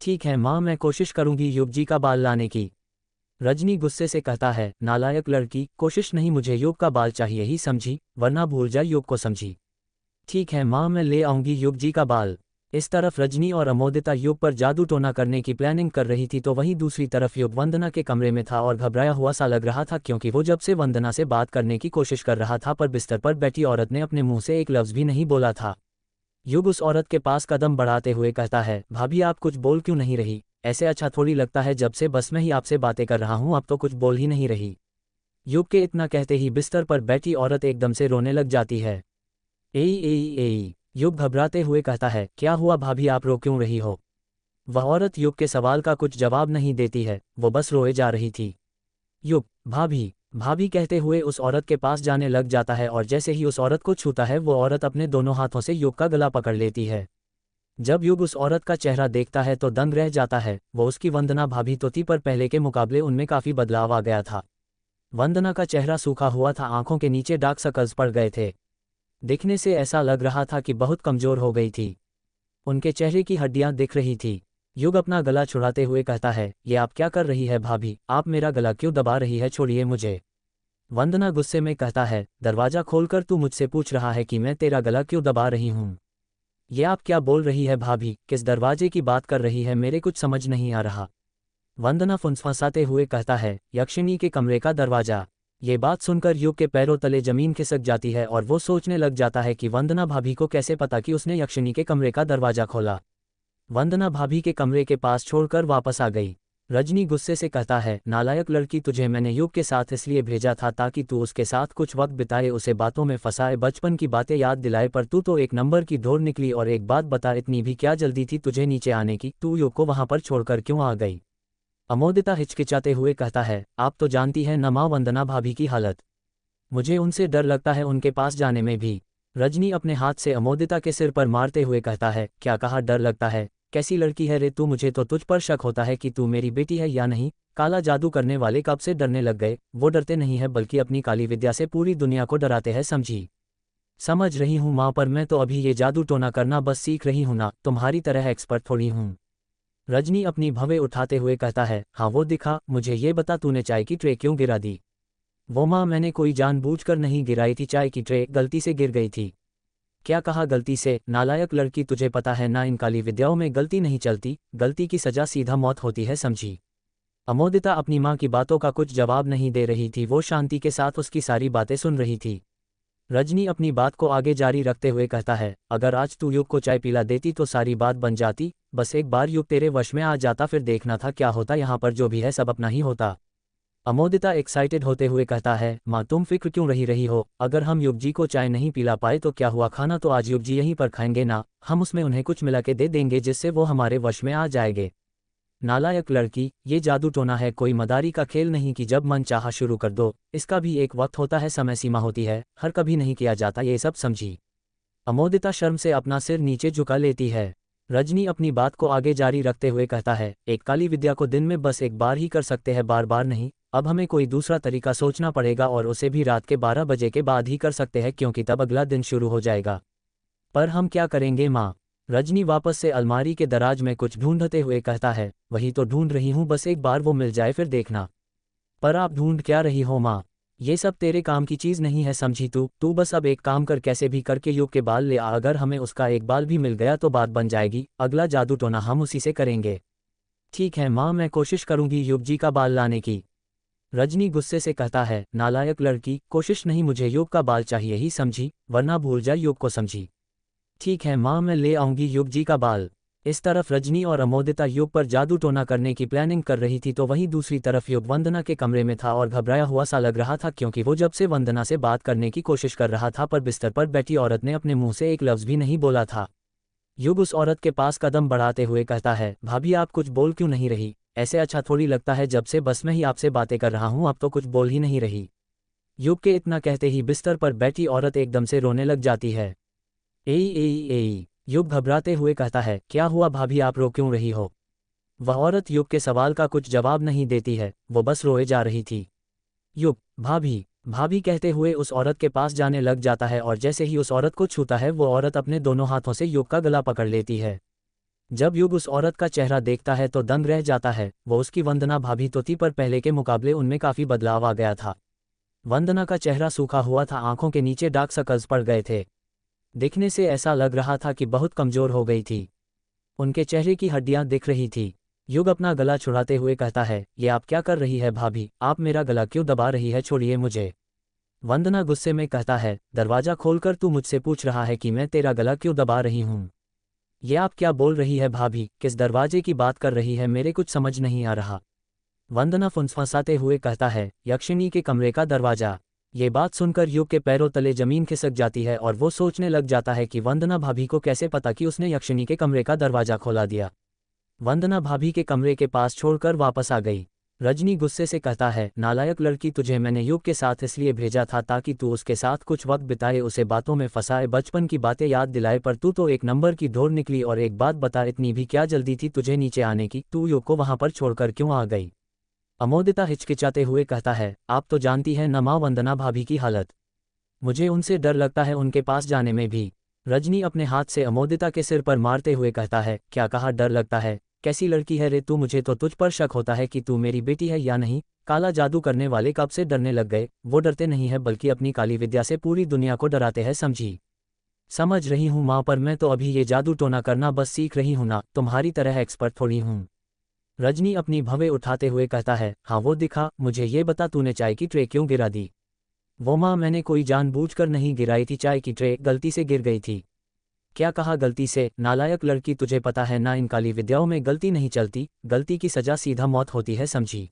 ठीक है माँ, मैं कोशिश करूंगी युग जी का बाल लाने की। रजनी गुस्से से कहता है, नालायक लड़की, कोशिश नहीं, मुझे युग का बाल चाहिए ही, समझी, वरना भूल जा युग को, समझी। ठीक है माँ, मैं ले आऊंगी युग जी का बाल। इस तरफ रजनी और अमोदिता युग पर जादू टोना करने की प्लानिंग कर रही थी तो वहीं दूसरी तरफ युग वंदना के कमरे में था और घबराया हुआ सा लग रहा था क्योंकि वो जब से वंदना से बात करने की कोशिश कर रहा था पर बिस्तर पर बैठी औरत ने अपने मुंह से एक लफ्ज भी नहीं बोला था। युग उस औरत के पास कदम बढ़ाते हुए कहता है, भाभी आप कुछ बोल क्यों नहीं रही, ऐसे अच्छा थोड़ी लगता है, जब से बस मैं ही आपसे बातें कर रहा हूँ अब तो कुछ बोल ही नहीं रही। युग के इतना कहते ही बिस्तर पर बैठी औरत एकदम से रोने लग जाती है। ए युग घबराते हुए कहता है, क्या हुआ भाभी, आप रो क्यों रही हो। वह औरत युग के सवाल का कुछ जवाब नहीं देती है, वो बस रोए जा रही थी। युग, भाभी भाभी कहते हुए उस औरत के पास जाने लग जाता है और जैसे ही उस औरत को छूता है वो औरत अपने दोनों हाथों से युग का गला पकड़ लेती है। जब युग उस औरत का चेहरा देखता है तो दंग रह जाता है, वो उसकी वंदना भाभी तो थी पर पहले के मुकाबले उनमें काफी बदलाव आ गया था। वंदना का चेहरा सूखा हुआ था, आंखों के नीचे डार्क सर्कल्स पड़ गए थे, दिखने से ऐसा लग रहा था कि बहुत कमजोर हो गई थी। उनके चेहरे की हड्डियां दिख रही थी। युग अपना गला छुड़ाते हुए कहता है, ये आप क्या कर रही है भाभी, आप मेरा गला क्यों दबा रही है, छोड़िए मुझे। वंदना गुस्से में कहता है, दरवाजा खोलकर तू मुझसे पूछ रहा है कि मैं तेरा गला क्यों दबा रही हूँ। ये आप क्या बोल रही है भाभी, किस दरवाजे की बात कर रही है, मेरे कुछ समझ नहीं आ रहा। वंदना फुंसफासाते हुए कहता है, यक्षिणी के कमरे का दरवाजा। ये बात सुनकर युग के पैरों तले जमीन खिसक जाती है और वो सोचने लग जाता है कि वंदना भाभी को कैसे पता कि उसने यक्षिणी के कमरे का दरवाजा खोला। वंदना भाभी के कमरे के पास छोड़कर वापस आ गई। रजनी गुस्से से कहता है, नालायक लड़की, तुझे मैंने युग के साथ इसलिए भेजा था ताकि तू उसके साथ कुछ वक्त बिताए, उसे बातों में फंसाए, बचपन की बातें याद दिलाए, पर तू तो एक नंबर की ढोर निकली। और एक बात बता, इतनी भी क्या जल्दी थी तुझे नीचे आने की, तू युग को वहां पर छोड़कर क्यों आ गई। अमोदिता हिचकिचाते हुए कहता है, आप तो जानती हैं न माँ वंदना भाभी की हालत, मुझे उनसे डर लगता है उनके पास जाने में भी। रजनी अपने हाथ से अमोदिता के सिर पर मारते हुए कहता है, क्या कहा डर लगता है? कैसी लड़की है रे तू, मुझे तो तुझ पर शक होता है कि तू मेरी बेटी है या नहीं। काला जादू करने वाले कब से डरने लग गए? वो डरते नहीं है बल्कि अपनी काली विद्या से पूरी दुनिया को डराते हैं, समझी? समझ रही हूँ माँ, पर मैं तो अभी ये जादू टोना करना बस सीख रही हूँ ना, तुम्हारी तरह एक्सपर्ट थोड़ी हूँ। रजनी अपनी भवें उठाते हुए कहता है, हाँ वो दिखा, मुझे ये बता तूने चाय की ट्रे क्यों गिरा दी? वो माँ, मैंने कोई जानबूझकर नहीं गिराई थी चाय की ट्रे, गलती से गिर गई थी। क्या कहा गलती से? नालायक लड़की, तुझे पता है ना इन काली विद्याओं में गलती नहीं चलती, गलती की सजा सीधा मौत होती है, समझी? अमोदिता अपनी माँ की बातों का कुछ जवाब नहीं दे रही थी, वो शांति के साथ उसकी सारी बातें सुन रही थी। रजनी अपनी बात को आगे जारी रखते हुए कहता है, अगर आज तू युग को चाय पिला देती तो सारी बात बन जाती, बस एक बार युग तेरे वश में आ जाता, फिर देखना था क्या होता, यहाँ पर जो भी है सब अपना ही होता। अमोदिता एक्साइटेड होते हुए कहता है, माँ तुम फिक्र क्यों रही हो, अगर हम युग जी को चाय नहीं पिला पाए तो क्या हुआ, खाना तो आज युग जी यहीं पर खाएंगे ना, हम उसमें उन्हें कुछ मिला के दे देंगे जिससे वो हमारे वश में आ जाएंगे। नालायक लड़की, ये जादू टोना है, कोई मदारी का खेल नहीं कि जब मन चाहा शुरू कर दो, इसका भी एक वक्त होता है, समय सीमा होती है, हर कभी नहीं किया जाता ये सब, समझी? अमोदिता शर्म से अपना सिर नीचे झुका लेती है। रजनी अपनी बात को आगे जारी रखते हुए कहता है, एक काली विद्या को दिन में बस एक बार ही कर सकते हैं, बार बार नहीं, अब हमें कोई दूसरा तरीका सोचना पड़ेगा और उसे भी रात के 12 बजे के बाद ही कर सकते हैं क्योंकि तब अगला दिन शुरू हो जाएगा। पर हम क्या करेंगे माँ? रजनी वापस से अलमारी के दराज में कुछ ढूंढते हुए कहता है, वही तो ढूंढ रही हूँ, बस एक बार वो मिल जाए फिर देखना। पर आप ढूंढ क्या रही हो माँ? ये सब तेरे काम की चीज़ नहीं है, समझी? तू बस अब एक काम कर, कैसे भी करके युग के बाल ले आ, अगर हमें उसका एक बाल भी मिल गया तो बात बन जाएगी, अगला जादू टोना हम उसी से करेंगे। ठीक है माँ, मैं कोशिश करूंगी युग जी का बाल लाने की। रजनी गुस्से से कहता है, नालायक लड़की, कोशिश नहीं, मुझे युग का बाल चाहिए ही, समझी? वरना भूल जा युग को, समझी? ठीक है माँ, मैं ले आऊंगी युग जी का बाल। इस तरफ रजनी और अमोदिता युग पर जादू टोना करने की प्लानिंग कर रही थी तो वहीं दूसरी तरफ युग वंदना के कमरे में था और घबराया हुआ सा लग रहा था क्योंकि वो जब से वंदना से बात करने की कोशिश कर रहा था पर बिस्तर पर बैठी औरत ने अपने मुंह से एक लफ्ज़ भी नहीं बोला था। युग उस औरत के पास कदम बढ़ाते हुए कहता है, भाभी आप कुछ बोल क्यों नहीं रही? ऐसे अच्छा थोड़ी लगता है, जब से बस मैं ही आपसे बातें कर रहा हूँ अब तो कुछ बोल ही नहीं रही। युग के इतना कहते ही बिस्तर पर बैठी औरत एकदम से रोने लग जाती है। एई एई एई, युग घबराते हुए कहता है, क्या हुआ भाभी, आप रो क्यों रही हो? वह औरत युग के सवाल का कुछ जवाब नहीं देती है, वो बस रोए जा रही थी। युग, भाभी भाभी कहते हुए उस औरत के पास जाने लग जाता है और जैसे ही उस औरत को छूता है वो औरत अपने दोनों हाथों से युग का गला पकड़ लेती है। जब युग उस औरत का चेहरा देखता है तो दंग रह जाता है, वो उसकी वंदना भाभी तो थी पर पहले के मुकाबले उनमें काफ़ी बदलाव आ गया था। वंदना का चेहरा सूखा हुआ था, आंखों के नीचे डार्क सर्कल्स पड़ गए थे, दिखने से ऐसा लग रहा था कि बहुत कमज़ोर हो गई थी। उनके चेहरे की हड्डियां दिख रही थी। युग अपना गला छुड़ाते हुए कहता है, ये आप क्या कर रही है भाभी, आप मेरा गला क्यों दबा रही है, छोड़िए मुझे। वंदना गुस्से में कहता है, दरवाज़ा खोलकर तू मुझसे पूछ रहा है कि मैं तेरा गला क्यों दबा रही हूँ? ये आप क्या बोल रही है भाभी, किस दरवाजे की बात कर रही है, मेरे कुछ समझ नहीं आ रहा। वंदना फुंसफासाते हुए कहता है, यक्षिणी के कमरे का दरवाज़ा। ये बात सुनकर युग के पैरों तले जमीन खिसक जाती है और वो सोचने लग जाता है कि वंदना भाभी को कैसे पता कि उसने यक्षिणी के कमरे का दरवाज़ा खोला दिया। वंदना भाभी के कमरे के पास छोड़कर वापस आ गई। रजनी गुस्से से कहता है, नालायक लड़की, तुझे मैंने युग के साथ इसलिए भेजा था ताकि तू उसके साथ कुछ वक्त बिताए, उसे बातों में फंसाए, बचपन की बातें याद दिलाए, पर तू तो एक नंबर की ढोर निकली। और एक बात बता, इतनी भी क्या जल्दी थी तुझे नीचे आने की, तू युग को वहां पर छोड़कर क्यों आ गई? अमोदिता हिचकिचाते हुए कहता है, आप तो जानती है न माँ वंदना भाभी की हालत, मुझे उनसे डर लगता है उनके पास जाने में भी। रजनी अपने हाथ से अमोदिता के सिर पर मारते हुए कहता है, क्या कहा डर लगता है? कैसी लड़की है रे तू, मुझे तो तुझ पर शक होता है कि तू मेरी बेटी है या नहीं। काला जादू करने वाले कब से डरने लग गए? वो डरते नहीं है बल्कि अपनी काली विद्या से पूरी दुनिया को डराते हैं, समझी? समझ रही हूँ माँ, पर मैं तो अभी ये जादू टोना करना बस सीख रही हूँ ना, तुम्हारी तरह एक्सपर्ट थोड़ी हूँ। रजनी अपनी भवें उठाते हुए कहता है, हाँ वो दिखा, मुझे ये बता तूने चाय की ट्रे क्यों गिरा दी? वो माँ, मैंने कोई जानबूझकर नहीं गिराई थी चाय की ट्रे, गलती से गिर गई थी। क्या कहा गलती से? नालायक लड़की, तुझे पता है ना इन काली विद्याओं में गलती नहीं चलती, गलती की सजा सीधा मौत होती है, समझी?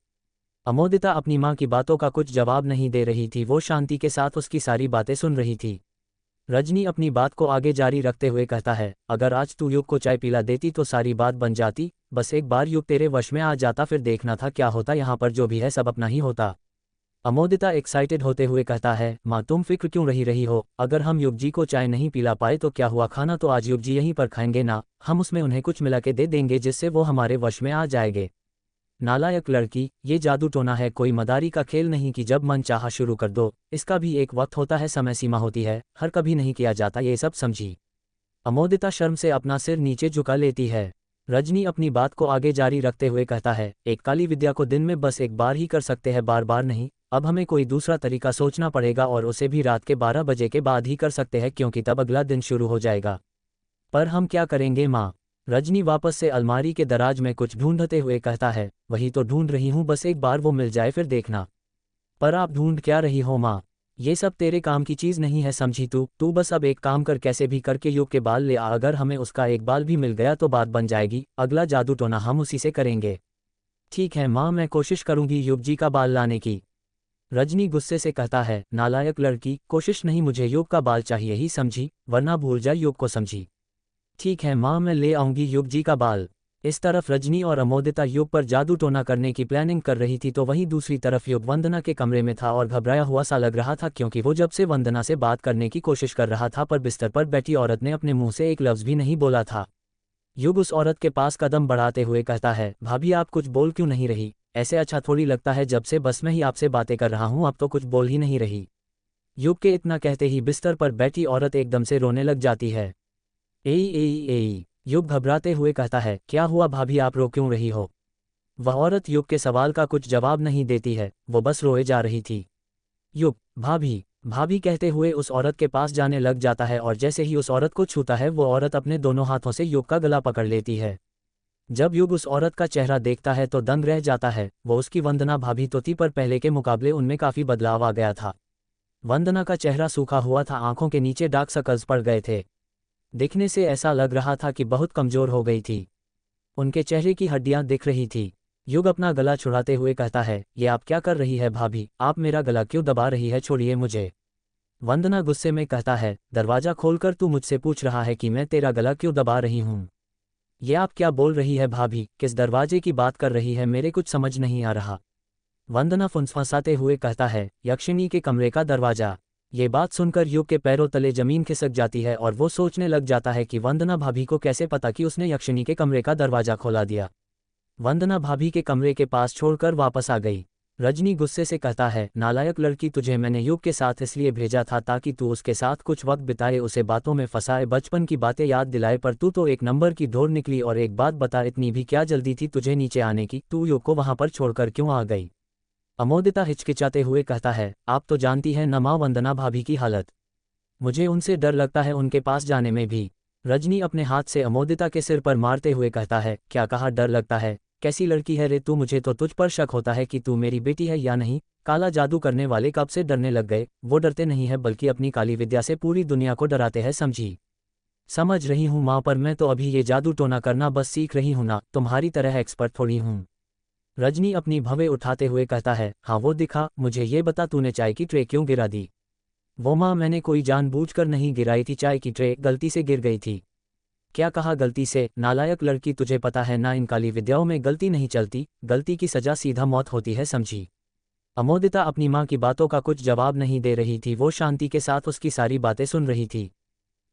अमोदिता अपनी माँ की बातों का कुछ जवाब नहीं दे रही थी, वो शांति के साथ उसकी सारी बातें सुन रही थी। रजनी अपनी बात को आगे जारी रखते हुए कहता है, अगर आज तू युग को चाय पिला देती तो सारी बात बन जाती, बस एक बार युग तेरे वश में आ जाता, फिर देखना था क्या होता, यहाँ पर जो भी है सब अपना ही होता। अमोदिता एक्साइटेड होते हुए कहता है, माँ तुम फिक्र क्यों रही हो, अगर हम युग जी को चाय नहीं पिला पाए तो क्या हुआ, खाना तो आज युग जी यहीं पर खाएंगे ना, हम उसमें उन्हें कुछ मिला के दे देंगे जिससे वो हमारे वश में आ जाएंगे। नालायक लड़की, ये जादू टोना है, कोई मदारी का खेल नहीं कि जब मन चाहा शुरू कर दो, इसका भी एक वक्त होता है, समय सीमा होती है, हर कभी नहीं किया जाता ये सब, समझी। अमोदिता शर्म से अपना सिर नीचे झुका लेती है। रजनी अपनी बात को आगे जारी रखते हुए कहता है, एक काली विद्या को दिन में बस एक बार ही कर सकते हैं, बार बार नहीं, अब हमें कोई दूसरा तरीका सोचना पड़ेगा और उसे भी रात के 12 बजे के बाद ही कर सकते हैं क्योंकि तब अगला दिन शुरू हो जाएगा। पर हम क्या करेंगे माँ? रजनी वापस से अलमारी के दराज में कुछ ढूंढते हुए कहता है, वही तो ढूंढ रही हूँ, बस एक बार वो मिल जाए फिर देखना। पर आप ढूंढ क्या रही हो माँ? ये सब तेरे काम की चीज़ नहीं है, समझी तू बस अब एक काम कर, कैसे भी करके युग के बाल ले आ, अगर हमें उसका एक बाल भी मिल गया तो बात बन जाएगी, अगला जादू टोना हम उसी से करेंगे। ठीक है माँ, मैं कोशिश करूंगी युग जी का बाल लाने की। रजनी गुस्से से कहता है, नालायक लड़की, कोशिश नहीं, मुझे युग का बाल चाहिए ही, समझी, वरना भूल जा युग को, समझी। ठीक है माँ, मैं ले आऊंगी युग जी का बाल। इस तरफ रजनी और अमोदिता युग पर जादू टोना करने की प्लानिंग कर रही थी तो वहीं दूसरी तरफ युग वंदना के कमरे में था और घबराया हुआ सा लग रहा था क्योंकि वो जब से वंदना से बात करने की कोशिश कर रहा था पर बिस्तर पर बैठी औरत ने अपने मुंह से एक लफ्ज़ भी नहीं बोला था। युग उस औरत के पास कदम बढ़ाते हुए कहता है, भाभी आप कुछ बोल क्यों नहीं रही, ऐसे अच्छा थोड़ी लगता है, जब से बस मैं ही आपसे बातें कर रहा हूँ अब तो कुछ बोल ही नहीं रही। युग के इतना कहते ही बिस्तर पर बैठी औरत एकदम से रोने लग जाती है। ए युग घबराते हुए कहता है, क्या हुआ भाभी, आप रो क्यों रही हो? वह औरत युग के सवाल का कुछ जवाब नहीं देती है, वो बस रोए जा रही थी। युग, भाभी भाभी कहते हुए उस औरत के पास जाने लग जाता है और जैसे ही उस औरत को छूता है वो औरत अपने दोनों हाथों से युग का गला पकड़ लेती है। जब युग उस औरत का चेहरा देखता है तो दंग रह जाता है, वो उसकी वंदना भाभी तो थी पर पहले के मुकाबले उनमें काफ़ी बदलाव आ गया था। वंदना का चेहरा सूखा हुआ था, आंखों के नीचे डार्क सर्कल्स पड़ गए थे, दिखने से ऐसा लग रहा था कि बहुत कमज़ोर हो गई थी, उनके चेहरे की हड्डियां दिख रही थी। युग अपना गला छुड़ाते हुए कहता है, ये आप क्या कर रही है भाभी, आप मेरा गला क्यों दबा रही है, छोड़िए मुझे। वंदना गुस्से में कहता है, दरवाज़ा खोलकर तू मुझसे पूछ रहा है कि मैं तेरा गला क्यों दबा रही हूँ? ये आप क्या बोल रही है भाभी, किस दरवाजे की बात कर रही है, मेरे कुछ समझ नहीं आ रहा। वंदना फुंसफासाते हुए कहता है, यक्षिणी के कमरे का दरवाज़ा। ये बात सुनकर युग के पैरों तले जमीन खिसक जाती है और वो सोचने लग जाता है कि वंदना भाभी को कैसे पता कि उसने यक्षिणी के कमरे का दरवाज़ा खोला दिया। वंदना भाभी के कमरे के पास छोड़कर वापस आ गई। रजनी गुस्से से कहता है, नालायक लड़की, तुझे मैंने युग के साथ इसलिए भेजा था ताकि तू उसके साथ कुछ वक्त बिताए, उसे बातों में फंसाए, बचपन की बातें याद दिलाए, पर तू तो एक नंबर की ढोर निकली। और एक बात बता, इतनी भी क्या जल्दी थी तुझे नीचे आने की, तू युग को वहां पर छोड़कर क्यों आ गई? अमोदिता हिचकिचाते हुए कहता है, आप तो जानती हैं न माँ वंदना भाभी की हालत, मुझे उनसे डर लगता है उनके पास जाने में भी। रजनी अपने हाथ से अमोदिता के सिर पर मारते हुए कहता है, क्या कहा डर लगता है, कैसी लड़की है रे तू, मुझे तो तुझ पर शक होता है कि तू मेरी बेटी है या नहीं। काला जादू करने वाले कब से डरने लग गए, वो डरते नहीं है बल्कि अपनी काली विद्या से पूरी दुनिया को डराते हैं, समझी। समझ रही हूँ माँ, पर मैं तो अभी ये जादू टोना करना बस सीख रही हूँ ना, तुम्हारी तरह एक्सपर्ट थोड़ी हूँ। रजनी अपनी भवें उठाते हुए कहता है, हाँ वो दिखा, मुझे ये बता तूने चाय की ट्रे क्यों गिरा दी? वो माँ, मैंने कोई जानबूझकर नहीं गिराई थी, चाय की ट्रे गलती से गिर गई थी। क्या कहा गलती से? नालायक लड़की, तुझे पता है ना इन काली विद्याओं में गलती नहीं चलती, गलती की सजा सीधा मौत होती है, समझी। अमोदिता अपनी माँ की बातों का कुछ जवाब नहीं दे रही थी, वो शांति के साथ उसकी सारी बातें सुन रही थी।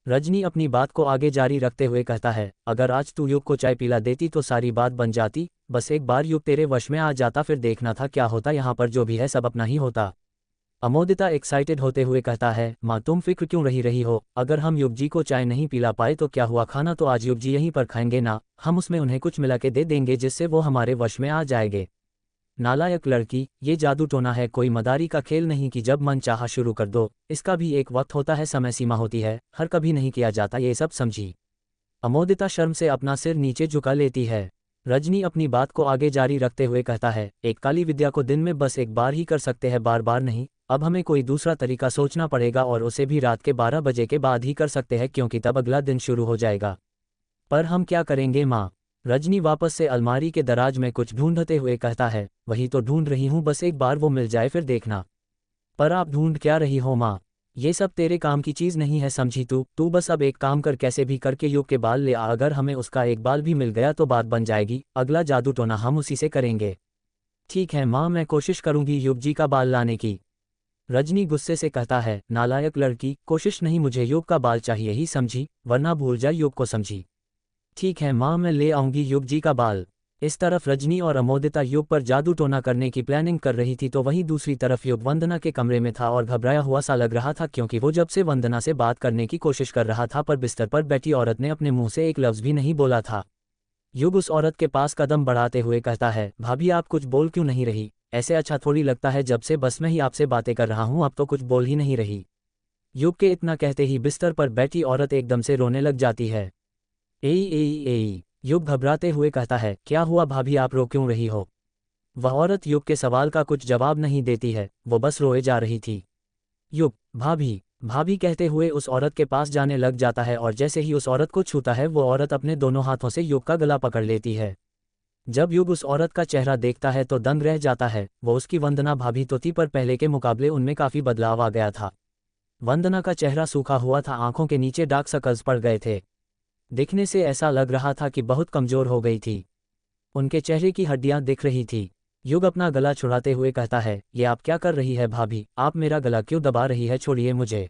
रजनी अपनी बात को आगे जारी रखते हुए कहता है, अगर आज तू युग को चाय पिला देती तो सारी बात बन जाती, बस एक बार युग तेरे वश में आ जाता, फिर देखना था क्या होता, यहाँ पर जो भी है सब अपना ही होता। अमोदिता एक्साइटेड होते हुए कहता है, माँ तुम फिक्र क्यों रही हो, अगर हम युग जी को चाय नहीं पिला पाए तो क्या हुआ, खाना तो आज युग जी यहीं पर खाएंगे ना, हम उसमें उन्हें कुछ मिला के दे देंगे जिससे वो हमारे वश में आ जाएंगे। नालायक लड़की, ये जादू टोना है, कोई मदारी का खेल नहीं कि जब मन चाहा शुरू कर दो, इसका भी एक वक्त होता है, समय सीमा होती है, हर कभी नहीं किया जाता ये सब, समझी। अमोदिता शर्म से अपना सिर नीचे झुका लेती है। रजनी अपनी बात को आगे जारी रखते हुए कहता है, एक काली विद्या को दिन में बस एक बार ही कर सकते हैं, बार बार नहीं, अब हमें कोई दूसरा तरीका सोचना पड़ेगा और उसे भी रात के 12 बजे के बाद ही कर सकते हैं क्योंकि तब अगला दिन शुरू हो जाएगा। पर हम क्या करेंगे माँ? रजनी वापस से अलमारी के दराज में कुछ ढूंढते हुए कहता है, वही तो ढूंढ रही हूँ, बस एक बार वो मिल जाए फिर देखना। पर आप ढूंढ क्या रही हो माँ? ये सब तेरे काम की चीज़ नहीं है, समझी तू बस अब एक काम कर, कैसे भी करके युग के बाल ले आ, अगर हमें उसका एक बाल भी मिल गया तो बात बन जाएगी, अगला जादू टोना हम उसी से करेंगे। ठीक है माँ, मैं कोशिश करूंगी युग जी का बाल लाने की। रजनी गुस्से से कहता है, नालायक लड़की, कोशिश नहीं, मुझे युग का बाल चाहिए ही समझी, वरना भूल जा युग को समझी। ठीक है माँ, मैं ले आऊंगी युग जी का बाल। इस तरफ रजनी और अमोदिता युग पर जादू टोना करने की प्लानिंग कर रही थी तो वहीं दूसरी तरफ युग वंदना के कमरे में था और घबराया हुआ सा लग रहा था क्योंकि वो जब से वंदना से बात करने की कोशिश कर रहा था पर बिस्तर पर बैठी औरत ने अपने मुंह से एक लफ्ज़ भी नहीं बोला था। युग उस औरत के पास कदम बढ़ाते हुए कहता है, भाभी आप कुछ बोल क्यों नहीं रही? ऐसे अच्छा थोड़ी लगता है, जब से बस मैं ही आपसे बातें कर रहा हूँ अब तो कुछ बोल ही नहीं रही। युग के इतना कहते ही बिस्तर पर बैठी औरत एकदम से रोने लग जाती है। एई एई एई, युग घबराते हुए कहता है, क्या हुआ भाभी, आप रो क्यों रही हो? वह औरत युग के सवाल का कुछ जवाब नहीं देती है, वो बस रोए जा रही थी। युग, भाभी भाभी कहते हुए उस औरत के पास जाने लग जाता है और जैसे ही उस औरत को छूता है वो औरत अपने दोनों हाथों से युग का गला पकड़ लेती है। जब युग उस औरत का चेहरा देखता है तो दंग रह जाता है, वो उसकी वंदना भाभी तो थी पर पहले के मुकाबले उनमें काफ़ी बदलाव आ गया था। वंदना का चेहरा सूखा हुआ था, आंखों के नीचे डार्क सर्कल्स पड़ गए थे। दिखने से ऐसा लग रहा था कि बहुत कमज़ोर हो गई थी। उनके चेहरे की हड्डियां दिख रही थी। युग अपना गला छुड़ाते हुए कहता है, ये आप क्या कर रही है भाभी, आप मेरा गला क्यों दबा रही है, छोड़िए मुझे।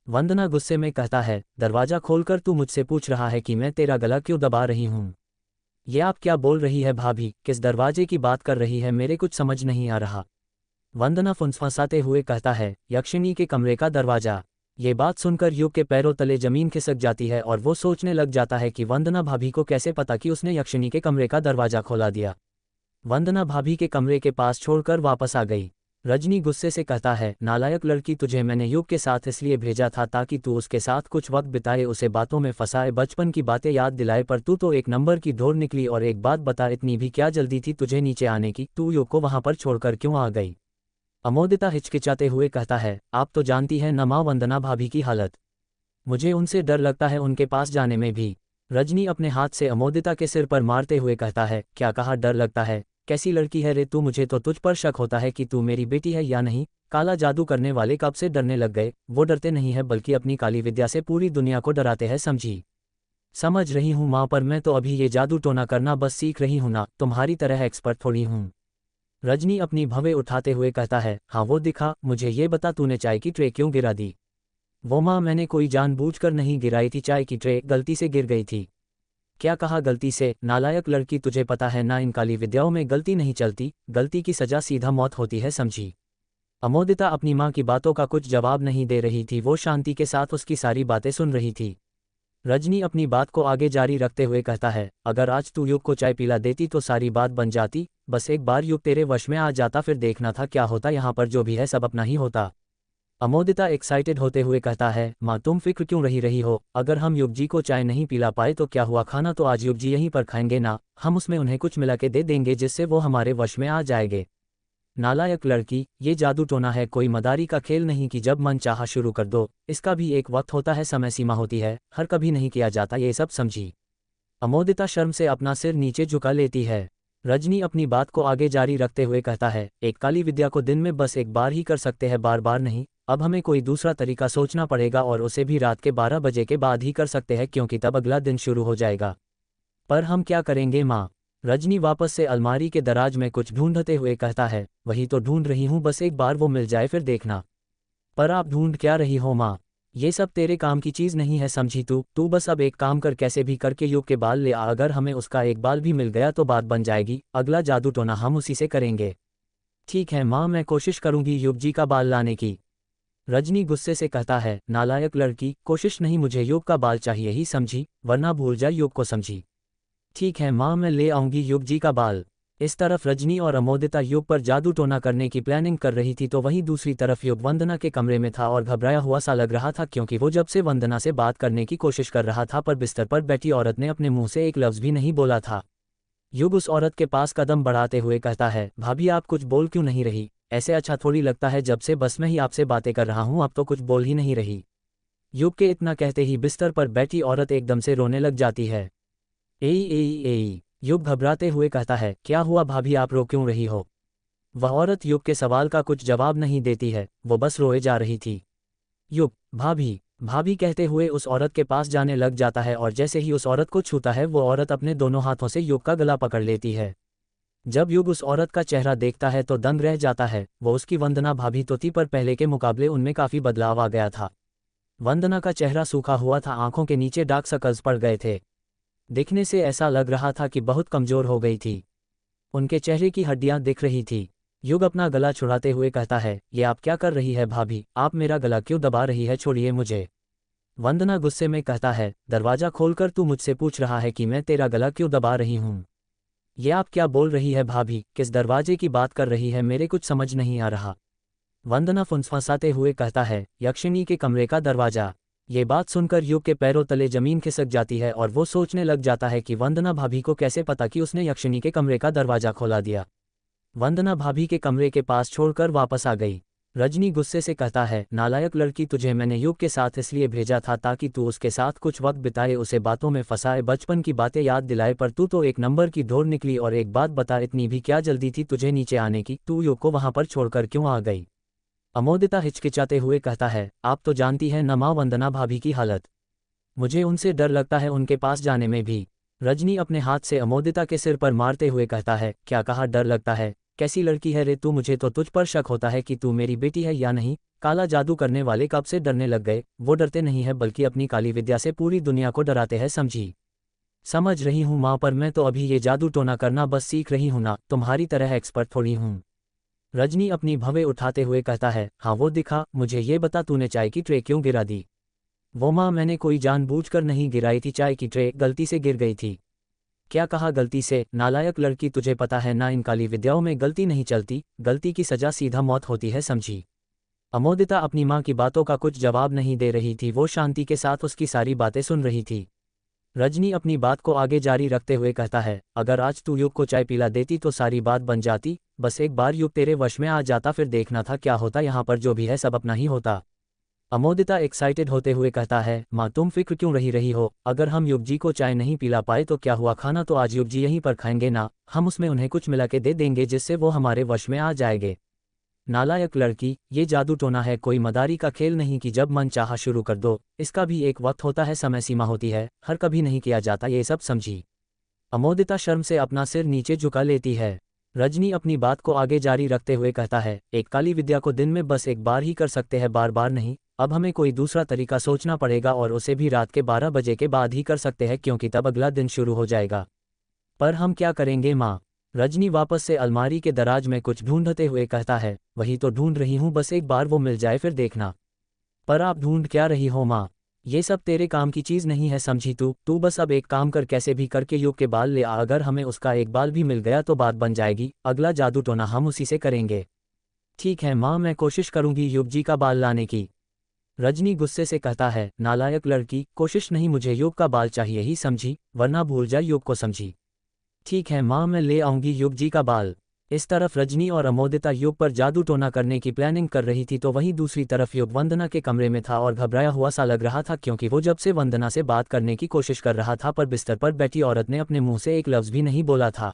वंदना गुस्से में कहता है, दरवाज़ा खोलकर तू मुझसे पूछ रहा है कि मैं तेरा गला क्यों दबा रही हूँ? ये आप क्या बोल रही है भाभी, किस दरवाजे की बात कर रही है, मेरे कुछ समझ नहीं आ रहा। वंदना फुंसफासाते हुए कहता है, यक्षिणी के कमरे का दरवाज़ा। ये बात सुनकर युग के पैरों तले जमीन खिसक जाती है और वो सोचने लग जाता है कि वंदना भाभी को कैसे पता कि उसने यक्षिणी के कमरे का दरवाज़ा खोला दिया। वंदना भाभी के कमरे के पास छोड़कर वापस आ गई। रजनी गुस्से से कहता है, नालायक लड़की, तुझे मैंने युग के साथ इसलिए भेजा था ताकि तू उसके साथ कुछ वक्त बिताए, उसे बातों में फंसाए, बचपन की बातें याद दिलाए, पर तू तो एक नंबर की ढोर निकली। और एक बात बता, इतनी भी क्या जल्दी थी तुझे नीचे आने की? तू युग को वहां पर छोड़कर क्यों आ गई? अमोदिता हिचकिचाते हुए कहता है, आप तो जानती है न माँ वंदना भाभी की हालत, मुझे उनसे डर लगता है उनके पास जाने में भी। रजनी अपने हाथ से अमोदिता के सिर पर मारते हुए कहता है, क्या कहा डर लगता है? कैसी लड़की है रे तू, मुझे तो तुझ पर शक होता है कि तू मेरी बेटी है या नहीं। काला जादू करने वाले कब से डरने लग गए? वो डरते नहीं है बल्कि अपनी काली विद्या से पूरी दुनिया को डराते हैं, समझी? समझ रही हूँ माँ, पर मैं तो अभी ये जादू टोना करना बस सीख रही हूँ ना, तुम्हारी तरह एक्सपर्ट थोड़ी हूँ। रजनी अपनी भवें उठाते हुए कहता है, हाँ वो दिखा, मुझे ये बता तूने चाय की ट्रे क्यों गिरा दी? वो माँ, मैंने कोई जानबूझकर नहीं गिराई थी, चाय की ट्रे गलती से गिर गई थी। क्या कहा गलती से? नालायक लड़की, तुझे पता है ना इन काली विद्याओं में गलती नहीं चलती, गलती की सजा सीधा मौत होती है, समझी? अमोदिता अपनी माँ की बातों का कुछ जवाब नहीं दे रही थी, वो शांति के साथ उसकी सारी बातें सुन रही थी। रजनी अपनी बात को आगे जारी रखते हुए कहता है, अगर आज तू युग को चाय पिला देती तो सारी बात बन जाती, बस एक बार युग तेरे वश में आ जाता, फिर देखना था क्या होता, यहाँ पर जो भी है सब अपना ही होता। अमोदिता एक्साइटेड होते हुए कहता है, माँ तुम फिक्र क्यों रही हो, अगर हम युग जी को चाय नहीं पिला पाए तो क्या हुआ, खाना तो आज युग जी यहीं पर खाएंगे ना, हम उसमें उन्हें कुछ मिला के दे देंगे जिससे वो हमारे वश में आ जाएंगे। नालायक लड़की, ये जादू टोना है, कोई मदारी का खेल नहीं कि जब मन चाहा शुरू कर दो, इसका भी एक वक्त होता है, समय सीमा होती है, हर कभी नहीं किया जाता ये सब, समझी? अमोदिता शर्म से अपना सिर नीचे झुका लेती है। रजनी अपनी बात को आगे जारी रखते हुए कहता है, एक काली विद्या को दिन में बस एक बार ही कर सकते हैं, बार बार नहीं। अब हमें कोई दूसरा तरीका सोचना पड़ेगा और उसे भी रात के 12 बजे के बाद ही कर सकते हैं क्योंकि तब अगला दिन शुरू हो जाएगा। पर हम क्या करेंगे माँ? रजनी वापस से अलमारी के दराज में कुछ ढूंढते हुए कहता है, वही तो ढूंढ रही हूँ, बस एक बार वो मिल जाए फिर देखना। पर आप ढूंढ क्या रही हो माँ? ये सब तेरे काम की चीज़ नहीं है, समझी? तू बस अब एक काम कर, कैसे भी करके युग के बाल ले आ, अगर हमें उसका एक बाल भी मिल गया तो बात बन जाएगी, अगला जादू टोना हम उसी से करेंगे। ठीक है माँ, मैं कोशिश करूंगी युग जी का बाल लाने की। रजनी गुस्से से कहता है, नालायक लड़की, कोशिश नहीं, मुझे युग का बाल चाहिए ही समझी, वरना भूल जा युग को, समझी? ठीक है माँ, मैं ले आऊंगी युग जी का बाल। इस तरफ रजनी और अमोदिता युग पर जादू टोना करने की प्लानिंग कर रही थी तो वहीं दूसरी तरफ युग वंदना के कमरे में था और घबराया हुआ सा लग रहा था क्योंकि वो जब से वंदना से बात करने की कोशिश कर रहा था पर बिस्तर पर बैठी औरत ने अपने मुंह से एक लफ्ज़ भी नहीं बोला था। युग उस औरत के पास कदम बढ़ाते हुए कहता है, भाभी आप कुछ बोल क्यों नहीं रही? ऐसे अच्छा थोड़ी लगता है, जब से बस मैं ही आपसे बातें कर रहा हूँ अब तो कुछ बोल ही नहीं रही। युग के इतना कहते ही बिस्तर पर बैठी औरत एकदम से रोने लग जाती है। एई एई एई, युग घबराते हुए कहता है, क्या हुआ भाभी, आप रो क्यों रही हो? वह औरत युग के सवाल का कुछ जवाब नहीं देती है, वो बस रोए जा रही थी। युग, भाभी भाभी कहते हुए उस औरत के पास जाने लग जाता है और जैसे ही उस औरत को छूता है वो औरत अपने दोनों हाथों से युग का गला पकड़ लेती है। जब युग उस औरत का चेहरा देखता है तो दंग रह जाता है। वो उसकी वंदना भाभी तो थी पर पहले के मुकाबले उनमें काफी बदलाव आ गया था। वंदना का चेहरा सूखा हुआ था, आंखों के नीचे डार्क सर्कल्स पड़ गए थे। दिखने से ऐसा लग रहा था कि बहुत कमजोर हो गई थी। उनके चेहरे की हड्डियां दिख रही थी। युग अपना गला छुड़ाते हुए कहता है, ये आप क्या कर रही है भाभी, आप मेरा गला क्यों दबा रही है, छोड़िए मुझे। वंदना गुस्से में कहता है, दरवाजा खोलकर तू मुझसे पूछ रहा है कि मैं तेरा गला क्यों दबा रही हूँ। ये आप क्या बोल रही है भाभी, किस दरवाजे की बात कर रही है, मेरे कुछ समझ नहीं आ रहा। वंदना फुंसफासाते हुए कहता है, यक्षिणी के कमरे का दरवाजा। ये बात सुनकर युग के पैरों तले जमीन खिसक जाती है और वो सोचने लग जाता है कि वंदना भाभी को कैसे पता कि उसने यक्षिणी के कमरे का दरवाजा खोला दिया। वंदना भाभी के कमरे के पास छोड़कर वापस आ गई। रजनी गुस्से से कहता है, नालायक लड़की, तुझे मैंने युग के साथ इसलिए भेजा था ताकि तू उसके साथ कुछ वक्त बिताए, उसे बातों में फंसाए, बचपन की बातें याद दिलाए, पर तू तो एक नंबर की ढोर निकली। और एक बात बता, इतनी भी क्या जल्दी थी तुझे नीचे आने की, तू युग को वहां पर छोड़कर क्यों आ गई। अमोदिता हिचकिचाते हुए कहता है, आप तो जानती है न माँ वंदना भाभी की हालत, मुझे उनसे डर लगता है उनके पास जाने में भी। रजनी अपने हाथ से अमोदिता के सिर पर मारते हुए कहता है, क्या कहा डर लगता है, कैसी लड़की है रे तू, मुझे तो तुझ पर शक होता है कि तू मेरी बेटी है या नहीं। काला जादू करने वाले कब से डरने लग गए, वो डरते नहीं है बल्कि अपनी काली विद्या से पूरी दुनिया को डराते हैं, समझी। समझ रही हूँ माँ, पर मैं तो अभी ये जादू टोना करना बस सीख रही हूँ ना, तुम्हारी तरह एक्सपर्ट थोड़ी हूँ। रजनी अपनी भवें उठाते हुए कहता है, हाँ वो दिखा, मुझे ये बता तूने चाय की ट्रे क्यों गिरा दी। वो माँ, मैंने कोई जानबूझकर नहीं गिराई थी, चाय की ट्रे गलती से गिर गई थी। क्या कहा गलती से, नालायक लड़की, तुझे पता है ना इन काली विद्याओं में गलती नहीं चलती, गलती की सजा सीधा मौत होती है, समझी। अमोदिता अपनी माँ की बातों का कुछ जवाब नहीं दे रही थी, वो शांति के साथ उसकी सारी बातें सुन रही थी। रजनी अपनी बात को आगे जारी रखते हुए कहता है, अगर आज तू युग को चाय पिला देती तो सारी बात बन जाती, बस एक बार युग तेरे वश में आ जाता, फिर देखना था क्या होता, यहाँ पर जो भी है सब अपना ही होता। अमोदिता एक्साइटेड होते हुए कहता है, माँ तुम फिक्र क्यों रही हो, अगर हम युग जी को चाय नहीं पिला पाए तो क्या हुआ, खाना तो आज युग जी यहीं पर खाएंगे ना, हम उसमें उन्हें कुछ मिला के दे देंगे जिससे वो हमारे वश में आ जाएंगे। नालायक लड़की, ये जादू टोना है, कोई मदारी का खेल नहीं कि जब मन चाहा शुरू कर दो, इसका भी एक वक्त होता है, समय सीमा होती है, हर कभी नहीं किया जाता ये सब, समझी। अमोदिता शर्म से अपना सिर नीचे झुका लेती है। रजनी अपनी बात को आगे जारी रखते हुए कहता है, एक काली विद्या को दिन में बस एक बार ही कर सकते हैं, बार बार नहीं, अब हमें कोई दूसरा तरीका सोचना पड़ेगा और उसे भी रात के 12 बजे के बाद ही कर सकते हैं क्योंकि तब अगला दिन शुरू हो जाएगा। पर हम क्या करेंगे माँ। रजनी वापस से अलमारी के दराज में कुछ ढूंढते हुए कहता है, वही तो ढूंढ रही हूँ, बस एक बार वो मिल जाए फिर देखना। पर आप ढूंढ क्या रही हो माँ, ये सब तेरे काम की चीज नहीं है, समझी। तू बस अब एक काम कर, कैसे भी करके युग के बाल ले आ, अगर हमें उसका एक बाल भी मिल गया तो बात बन जाएगी, अगला जादू टोना हम उसी से करेंगे। ठीक है माँ, मैं कोशिश करूंगी युग जी का बाल लाने की। रजनी गुस्से से कहता है, नालायक लड़की, कोशिश नहीं, मुझे युग का बाल चाहिए ही, समझी, वरना भूल जा युग को, समझी। ठीक है माँ, मैं ले आऊंगी युग जी का बाल। इस तरफ रजनी और अमोदिता युग पर जादू टोना करने की प्लानिंग कर रही थी तो वहीं दूसरी तरफ युग वंदना के कमरे में था और घबराया हुआ सा लग रहा था क्योंकि वो जब से वंदना से बात करने की कोशिश कर रहा था पर बिस्तर पर बैठी औरत ने अपने मुंह से एक लफ्ज भी नहीं बोला था।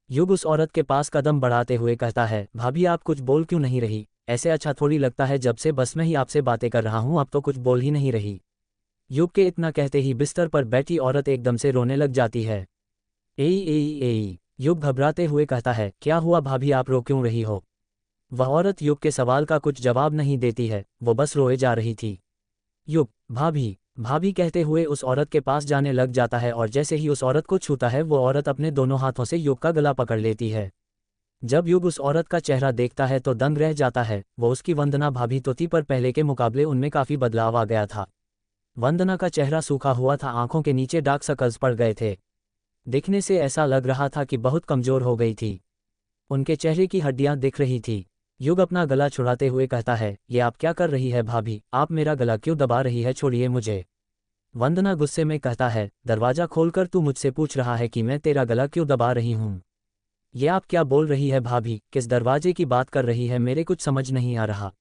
युग उस औरत के पास कदम बढ़ाते हुए कहता है, भाभी आप कुछ बोल क्यों नहीं रही, ऐसे अच्छा थोड़ी लगता है, जब से बस मैं ही आपसे बातें कर रहा हूँ, अब तो कुछ बोल ही नहीं रही। युग के इतना कहते ही बिस्तर पर बैठी औरत एकदम से रोने लग जाती है। ए युग घबराते हुए कहता है, क्या हुआ भाभी, आप रो क्यों रही हो। वह औरत युग के सवाल का कुछ जवाब नहीं देती है, वो बस रोए जा रही थी। युग, भाभी भाभी कहते हुए उस औरत के पास जाने लग जाता है और जैसे ही उस औरत को छूता है वो औरत अपने दोनों हाथों से युग का गला पकड़ लेती है। जब युग उस औरत का चेहरा देखता है तो दंग रह जाता है, वो उसकी वंदना भाभी तो थी पर पहले के मुकाबले उनमें काफी बदलाव आ गया था। वंदना का चेहरा सूखा हुआ था, आंखों के नीचे डार्क सर्कल्स पड़ गए थे। दिखने से ऐसा लग रहा था कि बहुत कमजोर हो गई थी। उनके चेहरे की हड्डियां दिख रही थी। युग अपना गला छुड़ाते हुए कहता है, ये आप क्या कर रही है भाभी, आप मेरा गला क्यों दबा रही है, छोड़िए मुझे। वंदना गुस्से में कहता है, दरवाजा खोलकर तू मुझसे पूछ रहा है कि मैं तेरा गला क्यों दबा रही हूँ। ये आप क्या बोल रही है भाभी, किस दरवाजे की बात कर रही है, मेरे कुछ समझ नहीं आ रहा।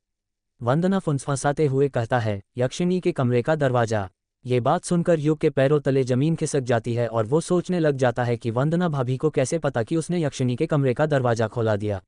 वंदना फुंसफासाते हुए कहता है, यक्षिणी के कमरे का दरवाजा। ये बात सुनकर युग के पैरों तले जमीन खिसक जाती है और वो सोचने लग जाता है कि वंदना भाभी को कैसे पता कि उसने यक्षिणी के कमरे का दरवाजा खोला दिया।